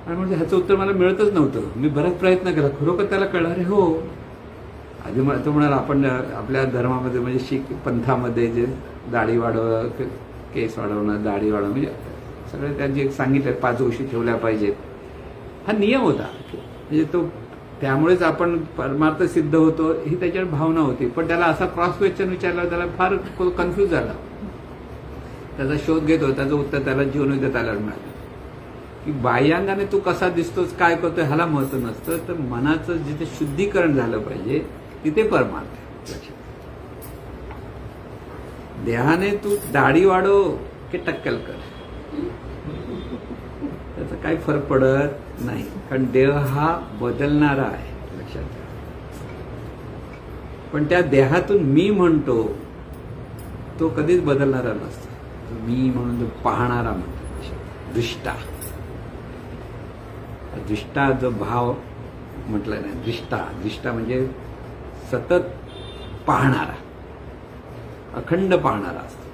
आणि म्हणजे ह्याचं उत्तर मला मिळतच नव्हतं. मी बराच प्रयत्न केला, खरोखर त्याला कळणार आहे. हो, आधी तो म्हणाला आपण आपल्या धर्मामध्ये म्हणजे शीख पंथामध्ये जे दाढी वाढव, केस वाढवणं, दाढी वाढवणं, म्हणजे सगळे त्यांचे सांगितले 5 गोष्टी ठेवल्या पाहिजेत, हा नियम होता. म्हणजे तो त्यामुळेच आपण परमार्थ सिद्ध होतो ही त्याच्यावर भावना होती. पण त्याला असा क्रॉस क्वेश्चन विचारला, त्याला फार कन्फ्यूज झाला. त्याचा शोध घेत होता, त्याचं उत्तर त्याला जीवनविद्येत आल्यावर मिळालं. की बाह्यांगाने तू कसा दिसतोस, काय करतोय ह्याला महत्व नसतं, तर मनाचं जिथे शुद्धीकरण झालं पाहिजे तिथे परमार्थ आहे. लक्षात. देहाने तू दाढी वाढव की टक्कल कर, त्याचा काही फरक पडत नाही, कारण देह हा बदलणारा आहे. लक्षात घ्या. पण त्या देहातून मी म्हणतो तो कधीच बदलणारा नसतो. मी म्हणून तो पाहणारा म्हणतो, दृष्टा. दृष्टा जो भाव म्हटला नाही, दृष्टा म्हणजे सतत पाहणारा, अखंड पाहणारा असतो.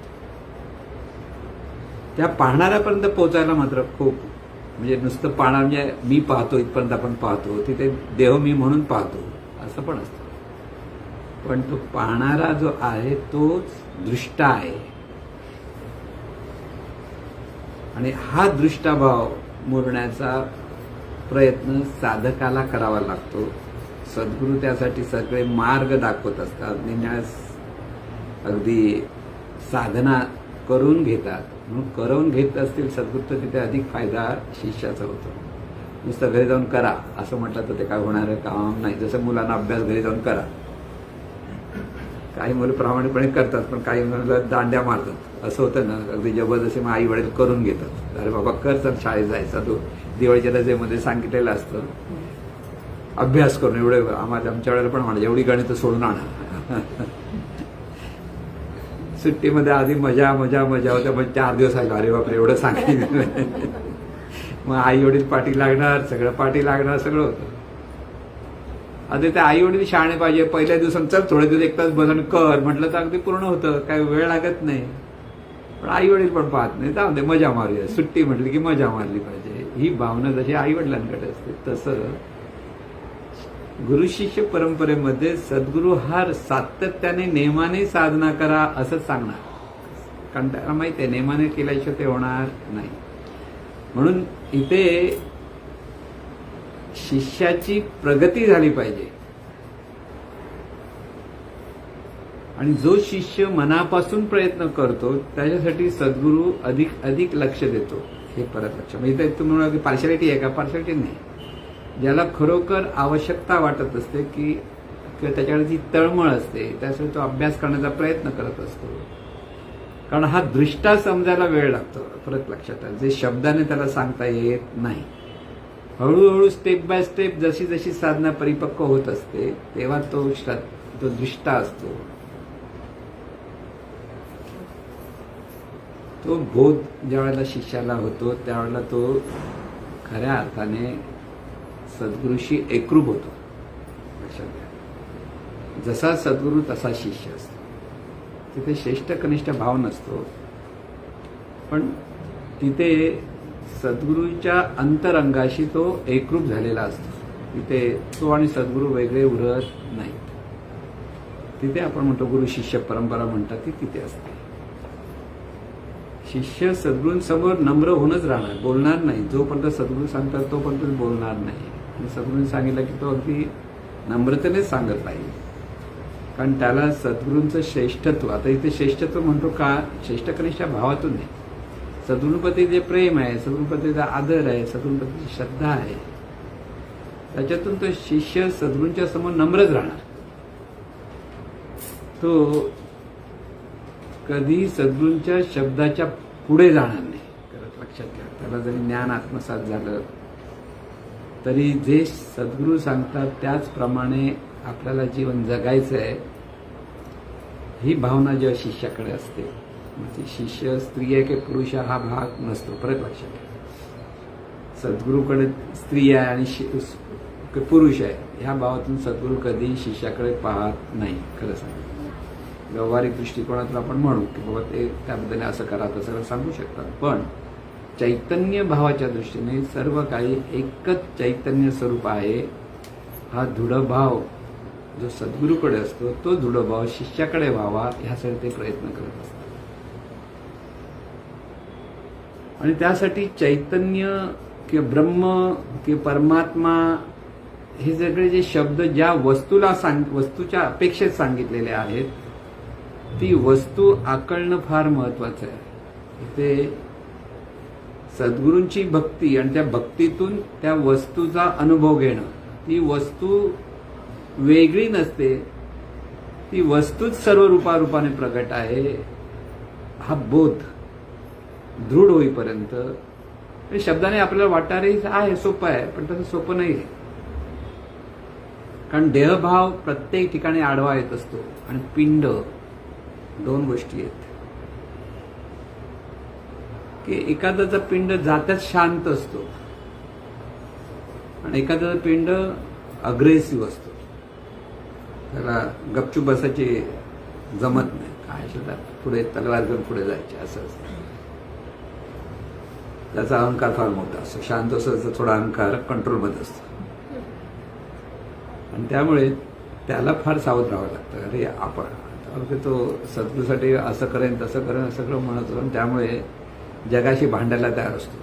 त्या पाहणाऱ्यापर्यंत पोहोचायला मात्र खूप, म्हणजे नुसतं पाहणार म्हणजे मी पाहतो इथपर्यंत आपण पाहतो, तिथे देह मी म्हणून पाहतो असं पण असतं. पण तो पाहणारा जो आहे तोच दृष्टा आहे. आणि हा दृष्टाभाव मुरण्याचा प्रयत्न साधकाला करावा लागतो. सद्गुरू त्यासाठी सगळे मार्ग दाखवत असतात, निन्यास अगदी साधना करून घेतात. म्हणून करून घेत असतील सद्गुरू तर तिथे अधिक फायदा शिष्याचा होतो. नुसतं घरी जाऊन करा असं म्हटलं तर ते काय होणारं काम नाही. जसं मुलांना अभ्यास घरी जाऊन करा, काही मुलं प्रामाणिकपणे करतात, पण काही मुलं दांड्या मारतात. असं होतं ना, अगदी जबरदस्ती मग आई वडील करून घेतात. अरे बाबा कर, तर शाळेत जायचा, तो दिवाळीच्या रजेमध्ये सांगितलेलं असतं अभ्यास करून. एवढे आमच्या वेळेला पण म्हणायचे एवढी गणितं सोडून आणा. सुट्टीमध्ये आधी मजा मजा मजा होत्या, पण 4 दिवस आलो अरे बापरे एवढं सांगितलं. मग आई वडील पाठी लागणार, सगळं पाठी लागणार, सगळं होतं. आता ते आई वडील शहाणे पाहिजे. पहिल्या दिवसात चल थोडे दिवस 1 तास बसून कर म्हटलं तर अगदी पूर्ण होतं, काही वेळ लागत नाही. पण आई वडील पण पाहत नाही, जाऊ दे मजा मारूया, सुट्टी म्हटली की मजा मारली पाहिजे. ही भावना जशी आई वडिलांकडे असते तसं गुरु शिष्य परंपरेमध्ये सद्गुरू हा सातत्याने नेमाने साधना करा असं सांगणार. कारण त्याला माहिती आहे नेमाने केल्याशिवाय ते होणार नाही. म्हणून इथे शिष्याची प्रगती झाली पाहिजे. आणि जो शिष्य मनापासून प्रयत्न करतो त्याच्यासाठी सद्गुरू अधिक लक्ष देतो. हे परत लक्ष, म्हणजे तुम्ही म्हणाल की पार्शालिटी आहे का? पार्शालिटी नाही. ज्याला खरोखर आवश्यकता वाटत असते की त्याच्याकडे जी तळमळ असते त्यासाठी तो अभ्यास करण्याचा प्रयत्न करत असतो. कारण हा दृष्टा समजायला वेळ लागतो. परत लक्षात आलं, जे शब्दाने त्याला सांगता येत नाही. हळूहळू स्टेप बाय स्टेप जशी जशी साधना परिपक्व होत असते तेव्हा तो दृष्टा असतो. तो बोध ज्या वेळेला शिष्याला होतो त्यावेळेला तो खऱ्या अर्थाने सद्गुरूशी एकरूप होतो. लक्षात घ्या, जसा सद्गुरू तसा शिष्य असतो. तिथे श्रेष्ठ कनिष्ठ भाव नसतो, पण तिथे सद्गुरूच्या अंतरंगाशी तो एकरूप झालेला असतो. तिथे तो आणि सद्गुरू वेगळे उरत नाहीत. तिथे आपण म्हणतो गुरु शिष्य परंपरा म्हणतात ती तिथे असते. शिष्य सद्गुरूंसमोर नम्र होऊनच राहणार, बोलणार नाही. जोपर्यंत सद्गुरू सांगतात तोपर्यंत बोलणार नाही. आणि सद्गुरूंनी सांगितलं की तो अगदी नम्रतेनेच सांगत राहील. कारण त्याला सद्गुरूंचं श्रेष्ठत्व, आता इथे श्रेष्ठत्व म्हणतो का, श्रेष्ठ कनिष्ठ भावातून नाही. सद्गुरूपती जे प्रेम आहे, सद्गुरूपतीचा आदर आहे, सद्गुरूपतीची श्रद्धा आहे, त्याच्यातून तो शिष्य सद्गुरूंच्या समोर नम्रच राहणार. तो कधी सद्गुरूंच्या शब्दाच्या पुढे जाणार नाही. करत लक्षात घ्या, त्याला जरी ज्ञान आत्मसात झालं तरी जे सद्गुरू सांगतात त्याचप्रमाणे आपल्याला जीवन जगायचं आहे ही भावना जेव्हा शिष्याकडे असते, म्हणजे शिष्य स्त्री आहे की पुरुष हा भाग नसतो. परत लक्षात घ्या, सद्गुरूकडे स्त्री आहे आणि पुरुष आहे ह्या भावातून सद्गुरू कधी शिष्याकडे पाहत नाही. खरं सांग, व्यावहारिक दृष्टिकोनातून आपण म्हणू की बाबा ते त्याबद्दल असं करा तसं सांगू शकतात, पण चैतन्य भावाच्या दृष्टीने सर्व काही एकच चैतन्य स्वरूप आहे. हा दृढभाव जो सद्गुरूकडे असतो तो दृढभाव शिष्याकडे व्हावा ह्यासाठी ते प्रयत्न करत असतात. आणि त्यासाठी चैतन्य किंवा ब्रह्म किंवा परमात्मा हे सगळे जे शब्द ज्या वस्तूच्या अपेक्षेत सांगितलेले आहेत ती वस्तू आकळणं फार महत्वाचं आहे. ते सद्गुरूंची भक्ती आणि त्या भक्तीतून त्या वस्तूचा अनुभव घेणं, ती वस्तू वेगळी नसते, ती वस्तूच सर्व रूपारूपाने प्रगट आहे, हा बोध दृढ होईपर्यंत शब्दाने आपल्याला वाटणारे आहे सोपं आहे, पण तसं सोपं नाही आहे. कारण देहभाव प्रत्येक ठिकाणी आडवा येत असतो आणि पिंड, दोन गोष्टी आहेत की एखाद्याचा पिंड जात्याच शांत असतो आणि एखाद्याचा पिंड अग्रेसिव्ह असतो, त्याला गपचूप बसायची जमत नाही, काय सुद्धा पुढे तलवार घेऊन पुढे जायचे असं असतं. त्याचा अहंकार फार मोठा असतो, शांत असतो थोडा अहंकार कंट्रोलमध्ये असतो आणि त्यामुळे त्याला फार सावध राहावं लागतं. अरे आपण तो सद्गुरूसाठी असं करेन तसं करेन असं सगळं म्हणत असतो आणि त्यामुळे जगाशी भांडायला तयार असतो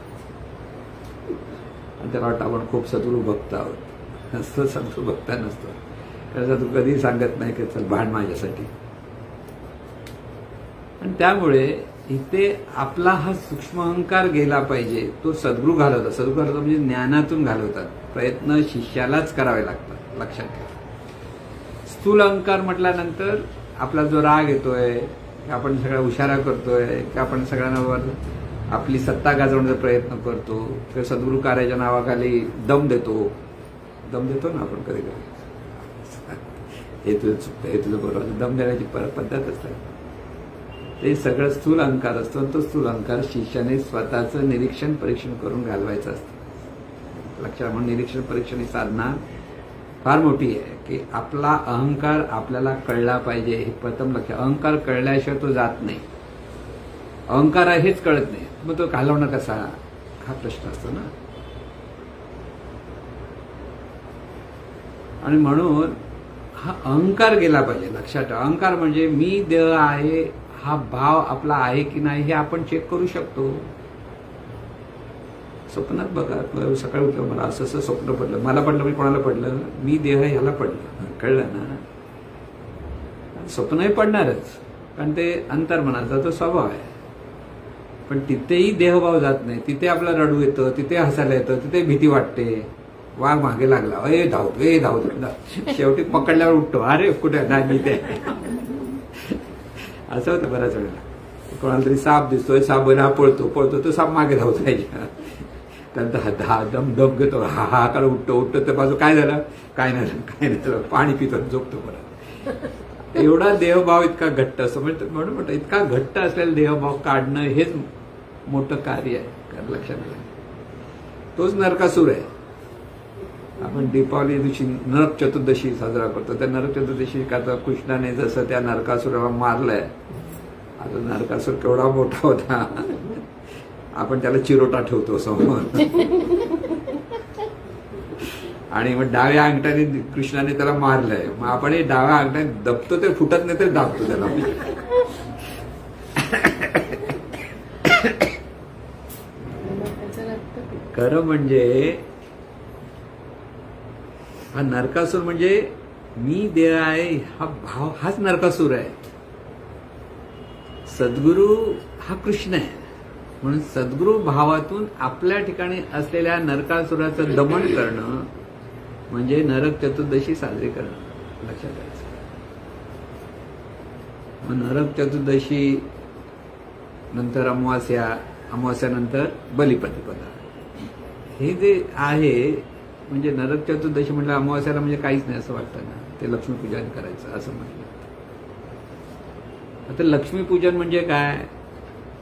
आणि त्याला वाटतं आपण खूप सद्गुरू भक्त आहोत. असं सद्गुरू भक्ता नसतो, त्याचा तू कधीही सांगत नाही की चल भांड माझ्यासाठी. आणि त्यामुळे इथे आपला हा सूक्ष्म अहंकार गेला पाहिजे, तो सद्गुरू घालवतात. सद्गुरू घालवतात म्हणजे ज्ञानातून घालवतात. प्रयत्न शिष्यालाच करावे लागतात, लक्षात ठेवा. स्थूल अहंकार म्हटल्यानंतर आपला जो राग येतोय, की आपण सगळ्या उशारा करतोय, की आपण सगळ्यांवर आपली सत्ता गाजवण्याचा प्रयत्न करतो, किंवा सद्गुरू कार्याच्या नावाखाली दम देतो ना आपण कधी कधी, हे तुझं चुकतं, हे तुझं बरोबर, दम देण्याची पद्धत असते. ते सगळं स्थूल अहंकार असतो. तो स्थूल अहंकार शिष्याने स्वतःचं निरीक्षण परीक्षण करून घालवायचं असतं. लक्षात, म्हणून निरीक्षण परीक्षण ही साधना फार मोठी आहे की आपला अहंकार आपल्याला कळला पाहिजे, हे प्रथम लक्ष. अहंकार कळल्याशिवाय तो जात नाही. अहंकार आहे हेच कळत नाही, मग तो घालवणं कसा, हा प्रश्न असतो ना. आणि म्हणून हा अहंकार गेला पाहिजे, लक्षात ठेवा. अहंकार म्हणजे मी देह आहे हा भाव आपला आहे की नाही हे आपण चेक करू शकतो. स्वप्नात बघा, सकाळी उठलं मला असं असं स्वप्न पडलं, मला पडलं मी कोणाला पडलं, मी देह ह्याला पडलं, कळलं ना. स्वप्नही पडणारच, कारण ते अंतर्मनाचा तो स्वभाव आहे. पण तिथेही देहभाव जात नाही, तिथे आपला रडू येतं, तिथे हसायला येतं, तिथे भीती वाटते, वाघ मागे लागला, धावतो, शेवटी पकडल्यावर उठतो, अरे कुठे नाही ते. असं होतं बऱ्याच वेळेला. कोणाला तरी साप दिसतोय, साप हा पळतो, तो साप मागे धावत राहायचा. त्यानंतर दम घेतो, हा काळ उठतो, त्या बाजू काय झालं, काय नाही, पाणी पितो, झोपतो परत. एवढा देहभाव इतका घट्ट असतो, म्हणून म्हणतो इतका घट्ट असलेला देहभाव काढणं हेच मोठं कार्य आहे, लक्षात घ्या. तोच नरकासूर आहे. आपण दीपावली दिवशी नरक चतुर्दशी साजरा करतो. त्या नरक चतुर्दशी का तर कृष्णाने जसं त्या नरकासुराला मारलंय, आता नरकासूर केवढा मोठा होता, आपण त्याला चिरोटा ठेवतो समोर आणि मग डाव्या अंगठाने कृष्णाने त्याला मारलंय, मग आपण हे डाव्या अंगठाने दबतो, ते फुटत नाही तर दाबतो त्याला. खरं म्हणजे हा नरकासूर म्हणजे मी देह आहे हा भाव, हाच नरकासूर आहे. सद्गुरू हा कृष्ण आहे. म्हणून सद्गुरू भावातून आपल्या ठिकाणी असलेल्या नरकासुराचं दमन करणं म्हणजे नरक चतुर्दशी साजरी करणं, लक्षात घ्यायचं. मग नरक चतुर्दशी नंतर अमावास्यानंतर बलिप्रतिपदा, हे जे आहे म्हणजे नरक चतुर्दशी म्हटलं अमावास्याला म्हणजे काहीच नाही असं वाटतं ना, ते लक्ष्मीपूजन करायचं असं म्हटलं. आता लक्ष्मीपूजन म्हणजे काय,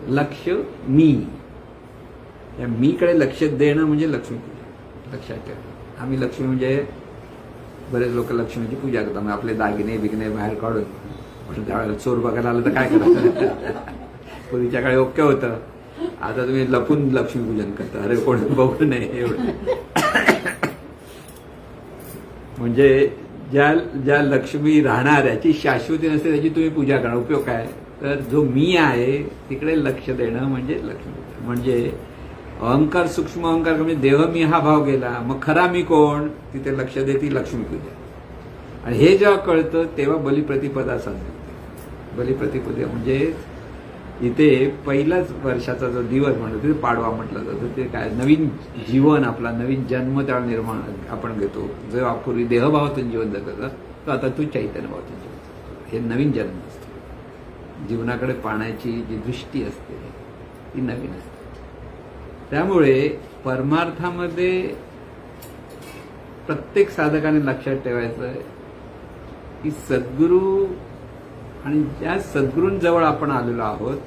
लक्ष मी, या मीकडे लक्ष देणं म्हणजे लक्ष्मीपूजन, लक्षात ठेवा. आम्ही लक्ष्मी म्हणजे बरेच लोक लक्ष्मीची पूजा करतात, आपले दागिने बिगिने बाहेर काढून. पण त्यावेळेला चोर बघायला आलं तर काय करायचं, पूर्वीच्या काळी ओके होतं. आता तुम्ही लपून लक्ष्मीपूजन करता, अरे कोणी बघू नये एवढं. म्हणजे ज्या लक्ष्मी राहणार याची शाश्वती नसते त्याची तुम्ही पूजा करा, उपयोग काय. तर जो मी आहे तिकडे लक्ष देणं म्हणजे लक्ष्मी. म्हणजे अहंकार, सूक्ष्म अहंकार म्हणजे देह मी हा भाव गेला, मग खरा मी कोण, तिथे लक्ष देती लक्ष्मी पूजा. आणि हे जेव्हा कळतं तेव्हा बलिप्रतिपदा साजरी होते. बलिप्रतिपदा म्हणजे इथे पहिलाच वर्षाचा जो दिवस म्हणतो ते पाडवा म्हटलं जातं. ते काय नवीन जीवन, आपला नवीन जन्म त्याला निर्माण आपण घेतो. जो पूर्वी देहभावातून जीवन जगत तो आता तू चैतन्यभावातून जीवन जगतो. हे नवीन जन्म असतो. जीवनाकडे पाहण्याची जी दृष्टी असते ती नवीन असते. त्यामुळे परमार्थामध्ये प्रत्येक साधकाने लक्षात ठेवायचं आहे की सद्गुरू आणि ज्या सद्गुरूंजवळ आपण आलेलो आहोत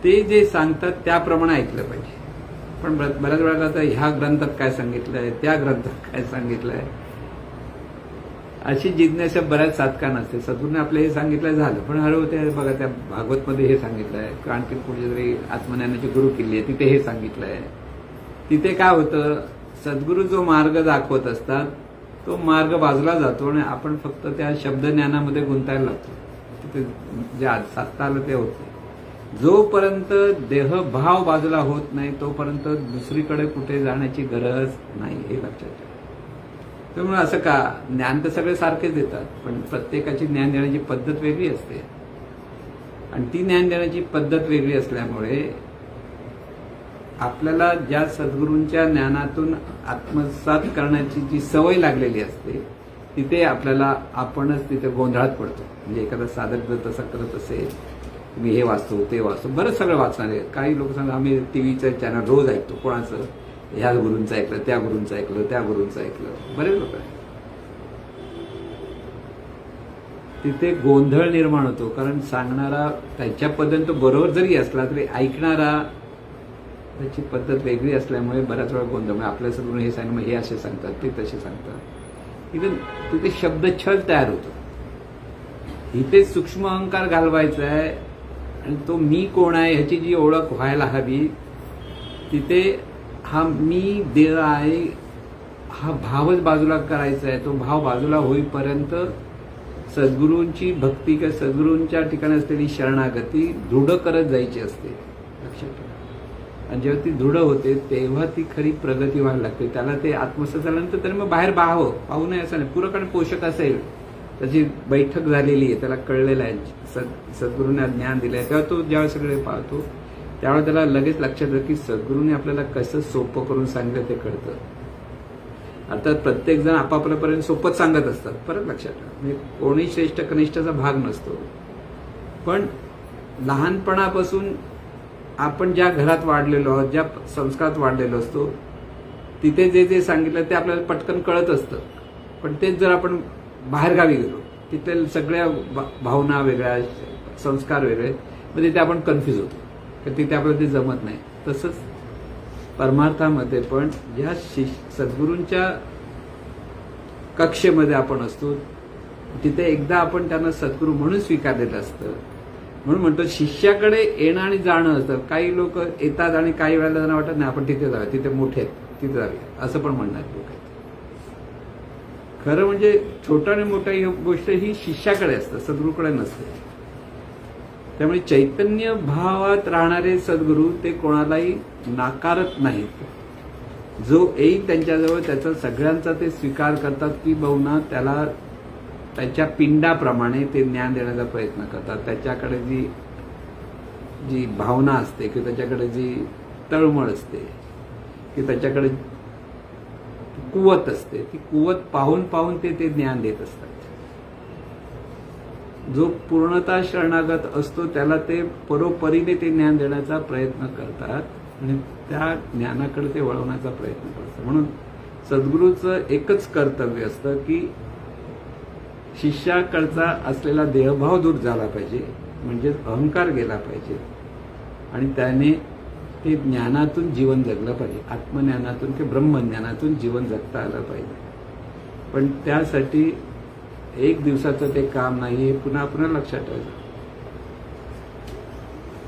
ते जे सांगतात त्याप्रमाणे ऐकलं पाहिजे. पण बऱ्याच वेळा आता ह्या ग्रंथात काय सांगितलंय, त्या ग्रंथात काय सांगितलंय, अशी जिज्ञासा बऱ्याच साधकांना असते. सद्गुरूने आपलं हे सांगितलं झालं, पण हळूहळू ते बघा त्या भागवतमध्ये हे सांगितलंय, आणखी पुढे जरी आत्मज्ञानाची गुरु किल्ली आहे तिथे हे सांगितलंय. तिथे काय होतं, सद्गुरू जो मार्ग दाखवत असतात तो मार्ग बाजूला जातो आणि आपण फक्त त्या शब्दज्ञानामध्ये गुंतायला लागतो. तिथे जे साधता आलं ते होतं. जोपर्यंत देहभाव बाजूला होत नाही तोपर्यंत दुसरीकडे कुठे जाण्याची गरज नाही, हे लक्षात ठेवा. त्यामुळे असं का, ज्ञान तर सगळे सारखेच देतात, पण प्रत्येकाची ज्ञान देण्याची पद्धत वेगळी असते. आणि ती ज्ञान देण्याची पद्धत वेगळी असल्यामुळे आपल्याला ज्या सद्गुरूंच्या ज्ञानातून आत्मसात करण्याची जी सवय लागलेली असते तिथे आपल्याला आपणच तिथे गोंधळात पडतो. म्हणजे एखादा साधक जर तसं करत असेल, मी हे वाचतो ते वाचतो, बरंच सगळं वाचणार आहे. काही लोक सांगतात आम्ही टीव्हीचं चॅनल रोज ऐकतो, कोणाचं, ह्या गुरूंचं ऐकलं, त्या गुरूंचं ऐकलं, त्या गुरूंचं ऐकलं, बरेच लोक आहेत. तिथे गोंधळ निर्माण होतो. कारण सांगणारा त्याच्या पद्धतीने तो बरोबर जरी असला तरी ऐकणारा त्याची पद्धत वेगळी असल्यामुळे बऱ्याच वेळा गोंधळ. आपल्या सगळं हे सांग, हे असे सांगतात, ते तसे सांगतात. इथे तिथे शब्दछळ तयार होतो. इथे सूक्ष्म अहंकार घालवायचा आहे आणि तो मी कोण आहे ह्याची जी ओळख व्हायला हवी, तिथे हा मी देह आहे हा भावच बाजूला करायचा आहे. तो भाव बाजूला होईपर्यंत सद्गुरूंची भक्ती किंवा सद्गुरूंच्या ठिकाणी असलेली शरणागती दृढ करत जायची असते, लक्षात ठेवा. आणि जेव्हा ती दृढ होते तेव्हा ती खरी प्रगती व्हायला लागते. त्याला ते आत्मसात झाल्यानंतर तरी मग बाहेर पाहू नये असं नाही. पूर्णपणे पोषक असेल, त्याची बैठक झालेली आहे, त्याला कळलेलं आहे, सद्गुरूंना ज्ञान दिलं आहे, तेव्हा तो ज्यावेळी सगळे पाहतो त्यावेळेला त्याला लगेच लक्षात येतं की सद्गुरूंनी आपल्याला कसं सोपं करून सांगितलं ते कळतं. अर्थात प्रत्येक जण आपापल्यापर्यंत सोपंच सांगत असतात, परत लक्षात ठेवा. म्हणजे कोणी श्रेष्ठ कनिष्ठाचा भाग नसतो. पण लहानपणापासून आपण ज्या घरात वाढलेलो आहोत, ज्या संस्कारात वाढलेलो असतो, तिथे जे जे सांगितलं ते आपल्याला पटकन कळत असतं. पण तेच जर आपण बाहेरगावी गेलो, तिथे सगळ्या भावना वेगळ्या, संस्कार वेगळे, मग तिथे आपण कन्फ्यूज होतो, तर तिथे आपल्याला ते जमत नाही. तसंच परमार्थामध्ये पण ज्या सद्गुरूंच्या कक्षेमध्ये आपण असतो तिथे एकदा आपण त्यांना सद्गुरू म्हणून स्वीकारलेलं असतं. म्हणून म्हणतो शिष्याकडे येणं आणि जाणं असतं. काही लोक येतात आणि काही वेळेला त्यांना वाटत नाही आपण तिथे जाऊया, तिथे मोठे आहेत तिथे जाऊया, असं पण म्हणणार लोक आहेत. खरं म्हणजे छोटा आणि मोठा ही गोष्ट ही शिष्याकडे असतं, सद्गुरूकडे नसते. त्यामुळे चैतन्य भावात राहणारे सद्गुरू ते कोणालाही नाकारत नाहीत. जो येईल त्यांच्याजवळ त्याचा सगळ्यांचा ते स्वीकार करतात की बहुना त्याला त्याच्या पिंडाप्रमाणे ते ज्ञान देण्याचा प्रयत्न करतात. त्याच्याकडे जी भावना असते किंवा त्याच्याकडे जी तळमळ असते की त्याच्याकडे कुवत असते, ती कुवत पाहून पाहून ते ज्ञान देत असतात. जो पूर्णतः शरणागत असतो त्याला ते परोपरीने ते ज्ञान देण्याचा प्रयत्न करतात आणि त्या ज्ञानाकडे ते वळवण्याचा प्रयत्न करतात. म्हणून सद्गुरूचं एकच कर्तव्य असतं की शिष्याकडचा असलेला देहभाव दूर झाला पाहिजे, म्हणजे अहंकार गेला पाहिजे आणि त्याने ते ज्ञानातून जीवन जगलं पाहिजे. आत्मज्ञानातून किंवा ब्रह्मज्ञानातून जीवन जगता आलं पाहिजे. पण त्यासाठी एक दिवसाचं ते काम नाही, हे पुन्हा पुन्हा लक्षात ठेवायचं.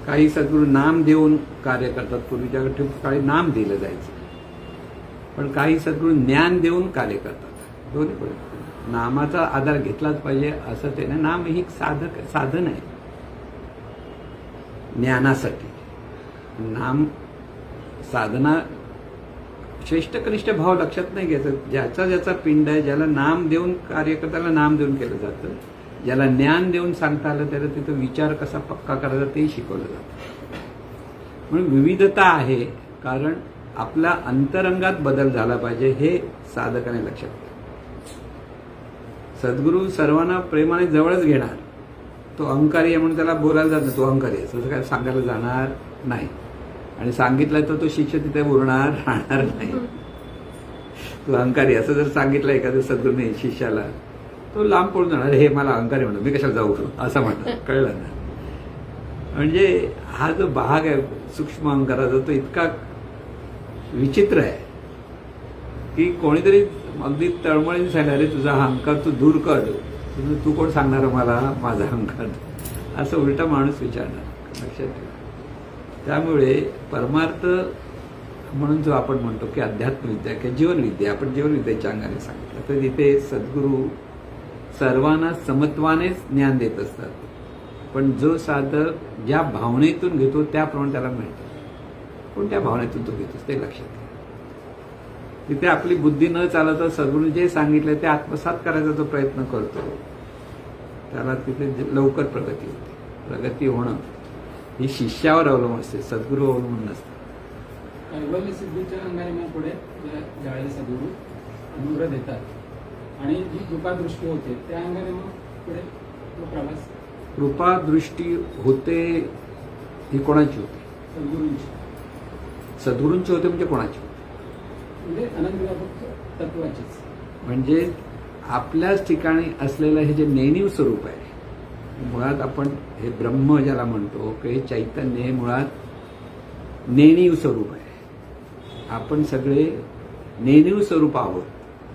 काही सद्गुरू नाम देऊन कार्य करतात. पूर्वीच्या काळी नाम दिलं जायचं, पण काही सद्गुरू ज्ञान देऊन कार्य करतात. दोन्ही पण नामाचा आधार घेतलाच पाहिजे असं ते नाही. नाम ही साधन आहे ज्ञानासाठी. नाम साधना श्रेष्ठ कनिष्ठ भाव लक्षात नाही घ्यायचं. ज्याचा ज्याचा पिंड आहे, ज्याला नाम देऊन कार्य करताना नाम देऊन केलं जातं. ज्याला ज्ञान देऊन सांगता आलं त्याला तिथं विचार कसा पक्का करायचा तेही शिकवलं जातं. म्हणून विविधता आहे, कारण आपल्या अंतरंगात बदल झाला पाहिजे हे साधकाने लक्षात घ्या. सद्गुरू सर्वांना प्रेमाने जवळच घेणार. तो अहंकारी आहे म्हणून त्याला बोलायला जात नाही, तो अहंकारी आहे असं काय सांगायला जाणार नाही. आणि सांगितलं तर तो शिष्य तिथे बोलणार राहणार नाही. तो अहंकारी असं जर सांगितलं एखाद्या सद्गुरूने शिष्याला, तो लांब पळून जाणार. हे मला अहंकारी म्हणतो, मी कशाला जाऊ असं म्हणतात. कळलं ना? म्हणजे हा जो भाग आहे सूक्ष्म अहंकाराचा तो इतका विचित्र आहे की कोणीतरी अगदी तळमळीने सांगितलं, अरे तुझा हा अहंकार तू दूर कर. तू कोण सांगणार मला माझा अहंकार, असं उलटा माणूस विचारणार. लक्षात ठेवा. त्यामुळे परमार्थ म्हणून जो आपण म्हणतो की अध्यात्मविद्या किंवा जीवनविद्या, आपण जीवनविद्याच्या अंगाने सांगितलं तर तिथे सद्गुरू सर्वांना समत्वानेच ज्ञान देत असतात. पण जो साधक ज्या भावनेतून घेतो त्याप्रमाणे त्याला मिळतं. कोणत्या भावनेतून तो घेतोस ते लक्षात घ्या. तिथे आपली बुद्धी न चालवता सद्गुरू जे सांगितलं ते आत्मसात करायचा जो प्रयत्न करतो त्याला तिथे लवकर प्रगती होते. प्रगती होणं ही शिष्यावर अवलंबून असते, सद्गुरू अवलंबून नसते. कैवल्य सिद्धीच्या अंगाने मग पुढे ज्यावेळेला सद्गुरू अनुग्रह देतात आणि जी कृपादृष्टी होते त्या अंगाने मग पुढे तो प्रवास. कृपादृष्टी होते ही कोणाची होते? सद्गुरूंची. सद्गुरूंची होते म्हणजे कोणाची होते? म्हणजे अनंत व्यापक तत्वाचीच. म्हणजे आपल्याच ठिकाणी असलेलं हे जे नेणीव स्वरूप आहे, मुळात आपण हे ब्रह्म ज्याला म्हणतो की हे चैतन्य हे मुळात नेणीव स्वरूप आहे. आपण सगळे नेणीव स्वरूप आहोत.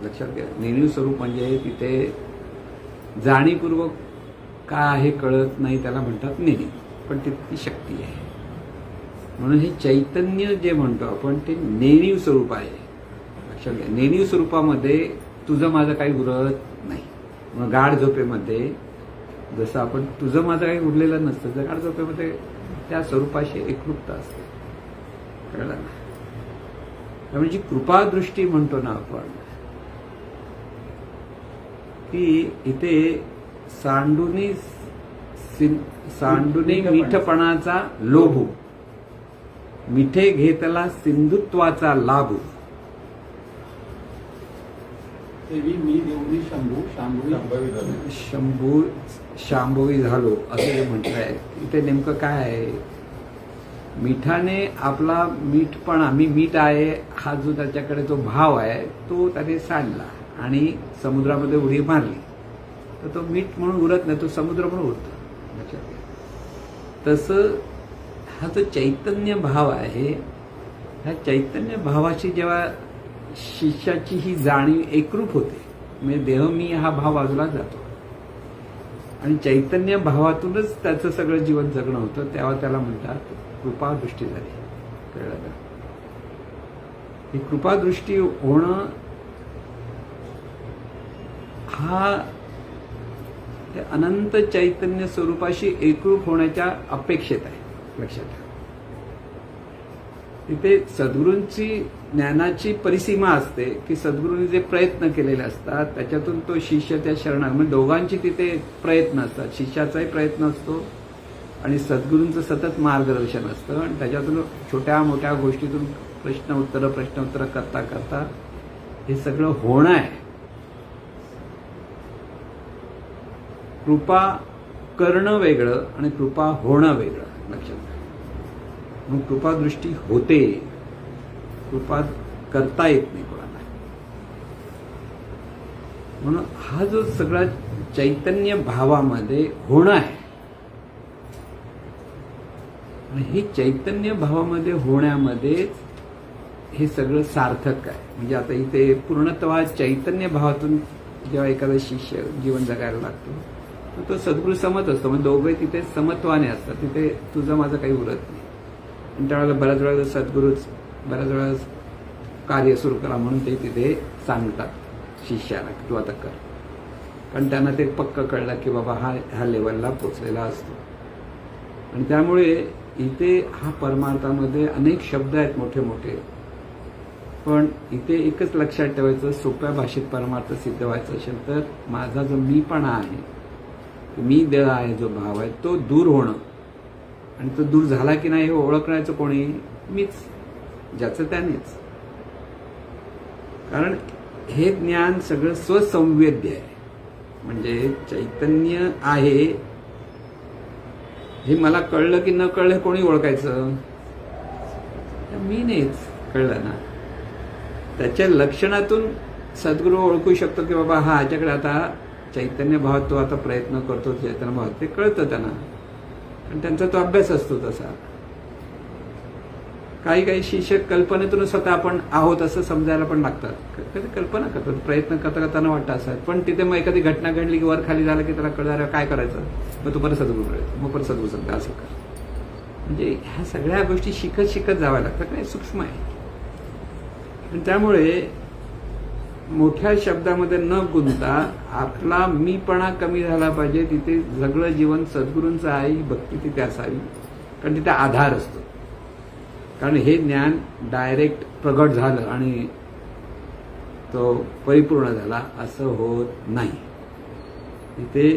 लक्षात घ्या. नेणीव स्वरूप म्हणजे तिथे जाणीवपूर्वक काय आहे कळत नाही त्याला म्हणतात नेणीव, पण तितकी शक्ती आहे. म्हणून हे चैतन्य जे म्हणतो आपण ते नेणीव स्वरूप आहे. लक्षात घ्या. नेणीव स्वरूपामध्ये तुझं माझं काही उरत नाही. मग गाढ झोपेमध्ये जसं आपण तुझं माझं काही उरलेलं नसतं, तर गाढ झोपेमध्ये त्या स्वरूपाशी एकरूपता असते. कळलं ना? त्यामुळे जी कृपादृष्टी म्हणतो ना आपण, ती इथे सांडुनी मीठपणाचा लोभू, मिठे घेतला सिंधुत्वाचा लाभ. देवी मी देवरी शंभू शांभवी झालो असं जे म्हटलंय इथे नेमकं काय आहे? मिठाने आपला मीठपणा, मी मीठ आहे हा जो त्याच्याकडे तो भाव आहे तो त्याने सांडला आणि समुद्रामध्ये उडी मारली तर तो मीठ म्हणून उरत नाही, तो समुद्र म्हणून उरतो. लक्षात घ्या. तसं हा जो चैतन्य भाव आहे, ह्या चैतन्य भावाची जेव्हा शिष्याची ही जाणीव एकरूप होते, म्हणजे देह मी हा भाव बाजूला जातो आणि चैतन्य भावातूनच त्याचं सगळं जीवन जगणं होतं, तेव्हा त्याला म्हणतात कृपादृष्टी झाली. कळलं का? ही कृपादृष्टी होणं हा ते अनंत चैतन्य स्वरूपाशी एकरूप होण्याच्या अपेक्षेत आहे. लक्षात ठेवा. तिथे सद्गुरूंची ज्ञानाची परिसीमा असते की सद्गुरूंनी जे प्रयत्न केलेले असतात त्याच्यातून तो शिष्य त्या शरणात, म्हणजे दोघांची तिथे प्रयत्न असतात. शिष्याचाही प्रयत्न असतो आणि सद्गुरूंचं सतत मार्गदर्शन असतं आणि त्याच्यातून छोट्या मोठ्या गोष्टीतून प्रश्न उत्तर करता करता हे सगळं होणं आहे. कृपा करणं वेगळं आणि कृपा होणं वेगळं. लक्षात घ्या. मग कृपादृष्टी होते, कृपा करता येत नाही कोणाला. म्हणून हा जो सगळा चैतन्य भावामध्ये होणं आहे आणि हे चैतन्य भावामध्ये होण्यामध्येच हे सगळं सार्थक आहे. म्हणजे आता इथे पूर्णतः चैतन्य भावातून जेव्हा एखादा शिष्य जीवन जगायला लागतो तर तो सद्गुरू समत असतो. म्हणजे दोघे तिथे समत्वाने असतात, तिथे तुझं माझं काही उरत नाही. आणि त्यावेळेला बऱ्याच वेळा सद्गुरूच बऱ्याच वेळा कार्य सुरू करा म्हणून ते तिथे सांगतात शिष्याला की तू आता कर, कारण त्यांना ते पक्क कळलं की बाबा हा ह्या लेवलला पोचलेला असतो. आणि त्यामुळे इथे हा परमार्थामध्ये अनेक शब्द आहेत मोठे मोठे, पण इथे एकच लक्षात ठेवायचं, सोप्या भाषेत परमार्थ सिद्ध व्हायचं असेल तर माझा जो मीपणा आहे मी देह आहे जो भाव आहे तो दूर होणं, आणि तो दूर झाला की नाही हे ओळखण्याचं कोणी? मीच, ज्याचं त्यानेच. कारण हे ज्ञान सगळं स्वसंवेद्य आहे. म्हणजे चैतन्य आहे हे मला कळलं की न कळलं हे कोणी ओळखायचं? मी नाहीच, कळलं ना. त्याच्या लक्षणातून सद्गुरू ओळखू शकतो की बाबा हा ह्याच्याकडे आता चैतन्य भाव, तो आता प्रयत्न करतो चैतन्य भाव, ते कळतं त्यांना, आणि त्यांचा तो अभ्यास असतो तसा. काही काही शिष्य कल्पनेतून स्वतः आपण आहोत असं समजायला पण लागतात. कधी कल्पना करतात, प्रयत्न करता करताना वाटतं असं, पण तिथे मग एखादी घटना घडली की वर खाली झालं की त्याला कळणार काय करायचं, मग तू परत सद्गुरू कळायचं, मग परत सद्गुरू सांगता असं कर. म्हणजे ह्या सगळ्या गोष्टी शिकत शिकत जाव्या लागतात, काय सूक्ष्म आहे. आणि त्यामुळे मोठ्या शब्दामध्ये न गुंतता आपला मीपणा कमी झाला पाहिजे. तिथे सगळं जीवन सद्गुरूंचं आहे, भक्ती तिथे असावी, कारण तिथे आधार असतो. कारण हे ज्ञान डायरेक्ट प्रगट झालं आणि तो परिपूर्ण झाला असं होत नाही. तिथे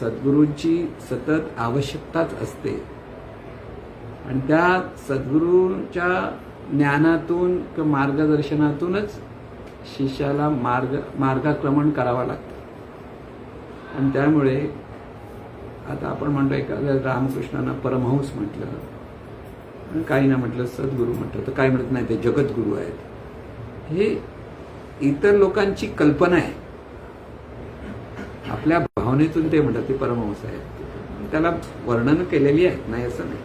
सद्गुरूंची सतत आवश्यकताच असते, आणि त्या सद्गुरूंच्या ज्ञानातून किंवा मार्गदर्शनातूनच शिष्याला मार्गक्रमण करावं लागतं. आणि त्यामुळे आता आपण म्हणतो एखाद्या रामकृष्णांना परमहंस म्हटलं, काही ना म्हटलं सद्गुरू म्हटलं, तर काय म्हणत नाही ते जगद्गुरू आहेत. हे इतर लोकांची कल्पना आहे, आपल्या भावनेतून ते म्हणतात ते परमहंस आहेत. त्याला वर्णन केलेली आहेत, नाही असं नाही,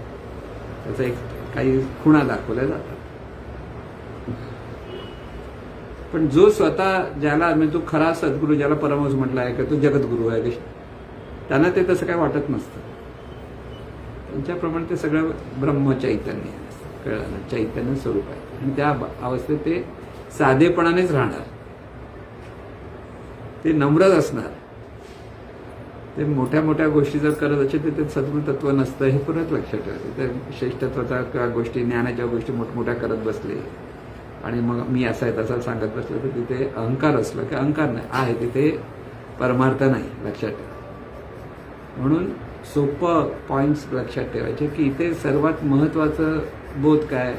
त्याचा एक काही खुणा दाखवल्या जातात. पण जो स्वतः ज्याला म्हणजे तो खरा सद्गुरू, ज्याला परमहंस म्हटला आहे का तो जगद्गुरू आहे, त्यांना ते तसं काय वाटत नसतं. त्यांच्याप्रमाणे ते सगळं ब्रह्मचैतन्य कळलं ना, चैतन्य स्वरूप आहे. आणि त्या अवस्थेत ते साधेपणानेच राहणार, ते नम्रच असणार. ते मोठ्या मोठ्या गोष्टी जर करत असेल तर ते सद्गुरू तत्व नसतं, हे परत लक्षात ठेवायचं. तर श्रेष्ठत्वाच्या गोष्टी, ज्ञानाच्या गोष्टी मोठमोठ्या करत बसले आणि मग मी असा आहे तसा सांगत बसलं तर तिथे अहंकार असलं की अहंकार नाही आहे, तिथे परमार्थ नाही, लक्षात ठेवा. म्हणून सोपं पॉइंट्स लक्षात ठेवायचे की इथे सर्वात महत्वाचं बोध काय?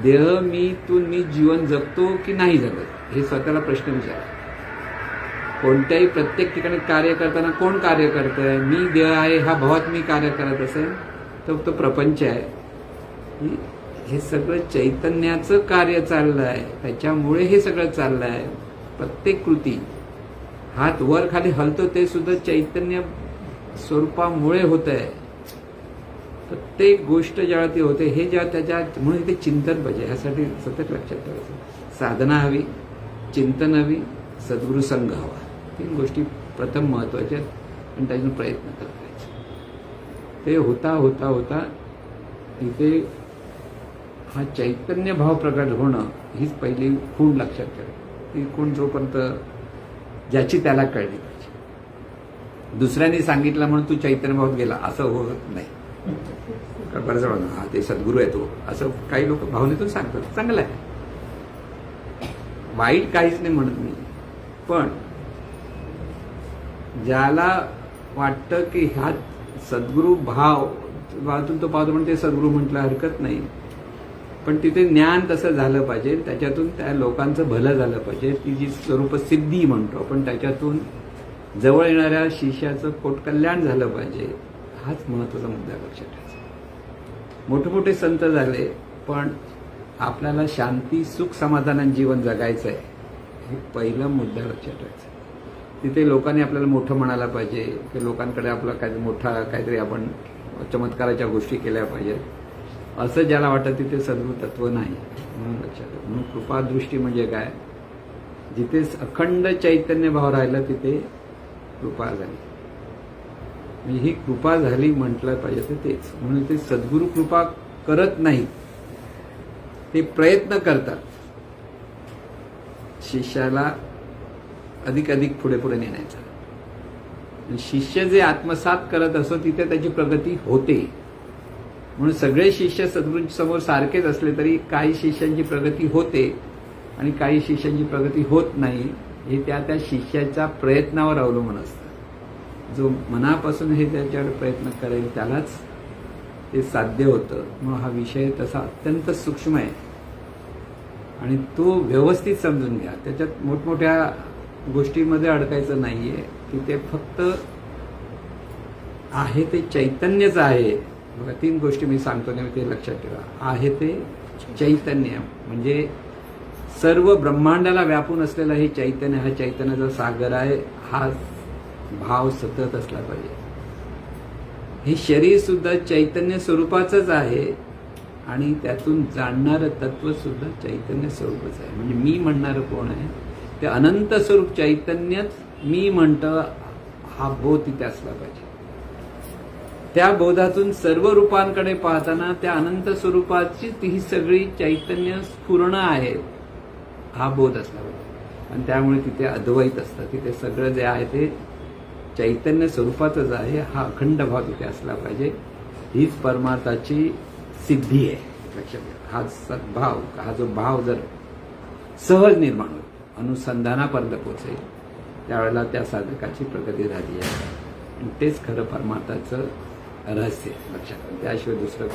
देह मीतून मी जीवन जगतो की नाही जगत, हे स्वतःला प्रश्न विचारा. कोणत्याही प्रत्येक ठिकाणी कार्य करताना कोण कार्य करतंय? मी देह आहे हा भावात मी कार्य करत असेल तर तो प्रपंच आहे. हे सगळं चैतन्याचं कार्य चाललं आहे, त्याच्यामुळे हे सगळं चाललं आहे. प्रत्येक कृती, हात वर खाली हलतो ते सुद्धा चैतन्य स्वरूपामुळे होत आहे. प्रत्येक गोष्ट जेव्हा ती होते हे जेव्हा त्याच्यात, म्हणून ते चिंतन पाहिजे. ह्यासाठी सतत लक्षात ठेवायचं, साधना हवी, चिंतन हवी, सद्गुरू संघ हवा. 3 गोष्टी प्रथम महत्वाच्या आहेत आणि त्यातून प्रयत्न करायचे. ते होता होता होता इथे हा चैतन्य भाव प्रकट होणं हीच पहिली खूण लक्षात ठेवा. ती खूण जोपर्यंत ज्याची त्याला कळली पाहिजे. दुसऱ्यांनी सांगितलं म्हणून तू चैतन्य भावात गेला असं होत नाही. कारण बरंच वेळा हा ते सद्गुरू आहे तो, असं काही लोक भावनेतून सांगतात, चांगलं आहे, वाईट काहीच नाही म्हणत मी. पण ज्याला वाटतं की ह्या सद्गुरू भावातून तो पाहतो म्हणून ते सद्गुरू म्हटलं हरकत नाही, पण तिथे ज्ञान तसं झालं पाहिजे, त्याच्यातून त्या लोकांचं भलं झालं पाहिजे. ती जी स्वरूप सिद्धी म्हणतो पण त्याच्यातून जवळ येणाऱ्या शिष्याचं पोटकल्याण झालं पाहिजे. हाच महत्वाचा मुद्दा लक्षात ठेवायचा. मोठमोठे संत झाले पण आपल्याला शांती सुख समाधानात जीवन जगायचं आहे, हे पहिला मुद्दा लक्षात ठेवायचा. तिथे लोकांनी आपल्याला मोठं म्हणायला पाहिजे की लोकांकडे आपला काहीतरी आपण चमत्काराच्या गोष्टी केल्या पाहिजेत असं ज्याला वाटतं तिथे सद्गुरू तत्व नाही. म्हणून लक्षात ठेवा. म्हणून कृपादृष्टी म्हणजे काय? जिथे अखंड चैतन्य भाव राहिला तिथे कृपा झाली. म्हणजे ही कृपा झाली म्हटलं पाहिजे तर तेच. म्हणून ते सद्गुरू कृपा करत नाही, ते प्रयत्न करतात शिष्याला अधिक अधिक पुढे पुढे नेण्याचा. शिष्य जे आत्मसात करत असतो तिथे त्याची प्रगती होते. म्हणून सगळे शिष्य सद्गुरूंच्या समोर सारखेच असले तरी काही शिष्यांची प्रगती होते आणि काही शिष्यांची प्रगती होत नाही. हे त्या त्या शिष्याच्या प्रयत्नावर अवलंबून असतं. जो मनापासून हे त्याच्यावर प्रयत्न करेल त्यालाच ते साध्य होतं. मग हा विषय तसा अत्यंत सूक्ष्म आहे आणि तो व्यवस्थित समजून घ्या. त्याच्यात मोठमोठ्या गोष्टीमध्ये अडकायचं नाहीये. तिथे फक्त आहे ते चैतन्यच आहे. बघा 3 गोष्टी मी सांगतो नाही ते लक्षात ठेवा. आहे ते चैतन्य म्हणजे सर्व ब्रह्मांडाला व्यापून असलेलं हे चैतन्य, हा चैतन्याचा सागर आहे. हा भाव सतत असला पाहिजे. हे शरीर सुद्धा चैतन्य स्वरूपाचंच आहे आणि त्यातून जाणणारं तत्व सुद्धा चैतन्य स्वरूपच आहे. म्हणजे मी म्हणणारं कोण आहे ते अनंत स्वरूप चैतन्यच मी म्हणतं, हा बोध तिथे असला पाहिजे. त्या बोधातून सर्व रूपांकडे पाहताना त्या अनंत स्वरूपाची ही सगळी चैतन्य स्फुरणं आहेत, हा बोध असला पाहिजे. आणि त्यामुळे तिथे अद्वैत असतं. तिथे सगळं जे आहे ते चैतन्य स्वरूपाचंच आहे. हा अखंड भाव तिथे असला पाहिजे. हीच परमार्थाची सिद्धी आहे. लक्षात घ्या. हा सद्भाव, हा जो भाव जर सहज निर्माण होईल, अनुसंधानापर्यंत पोहोचेल, त्यावेळेला त्या साधकाची प्रगती झाली आहे. आणि तेच खरं परमार्थाचं रहस्य. लक्षात घ्या. त्याशिवाय दुसरं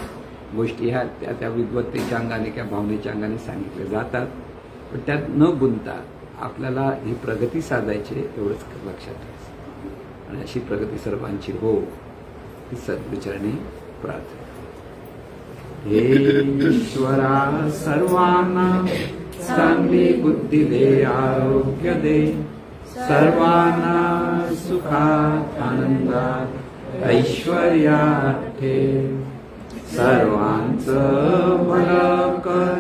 गोष्टी ह्या त्या विद्वत्तेच्या अंगाने किंवा भावनेच्या अंगाने सांगितल्या जातात. पण त्यात न गुंतता आपल्याला ही प्रगती साधायची एवढंच लक्षात ठेवायचं. आणि अशी प्रगती सर्वांची हो ही सद्गुरूचरणी प्रार्थना. हे ईश्वरा सर्वांना चांगली बुद्धी दे, आरोग्य दे, सर्वांना सुखात आनंदात ऐश्वर्यात ठेव. सर्वांचं भलं कर,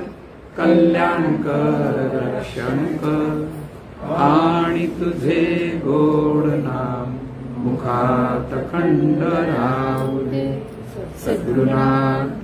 कल्याण कर, रक्षण कर आणि तुझे गोड नाम मुखात खंड राहू दे. सद्गुरुनाथ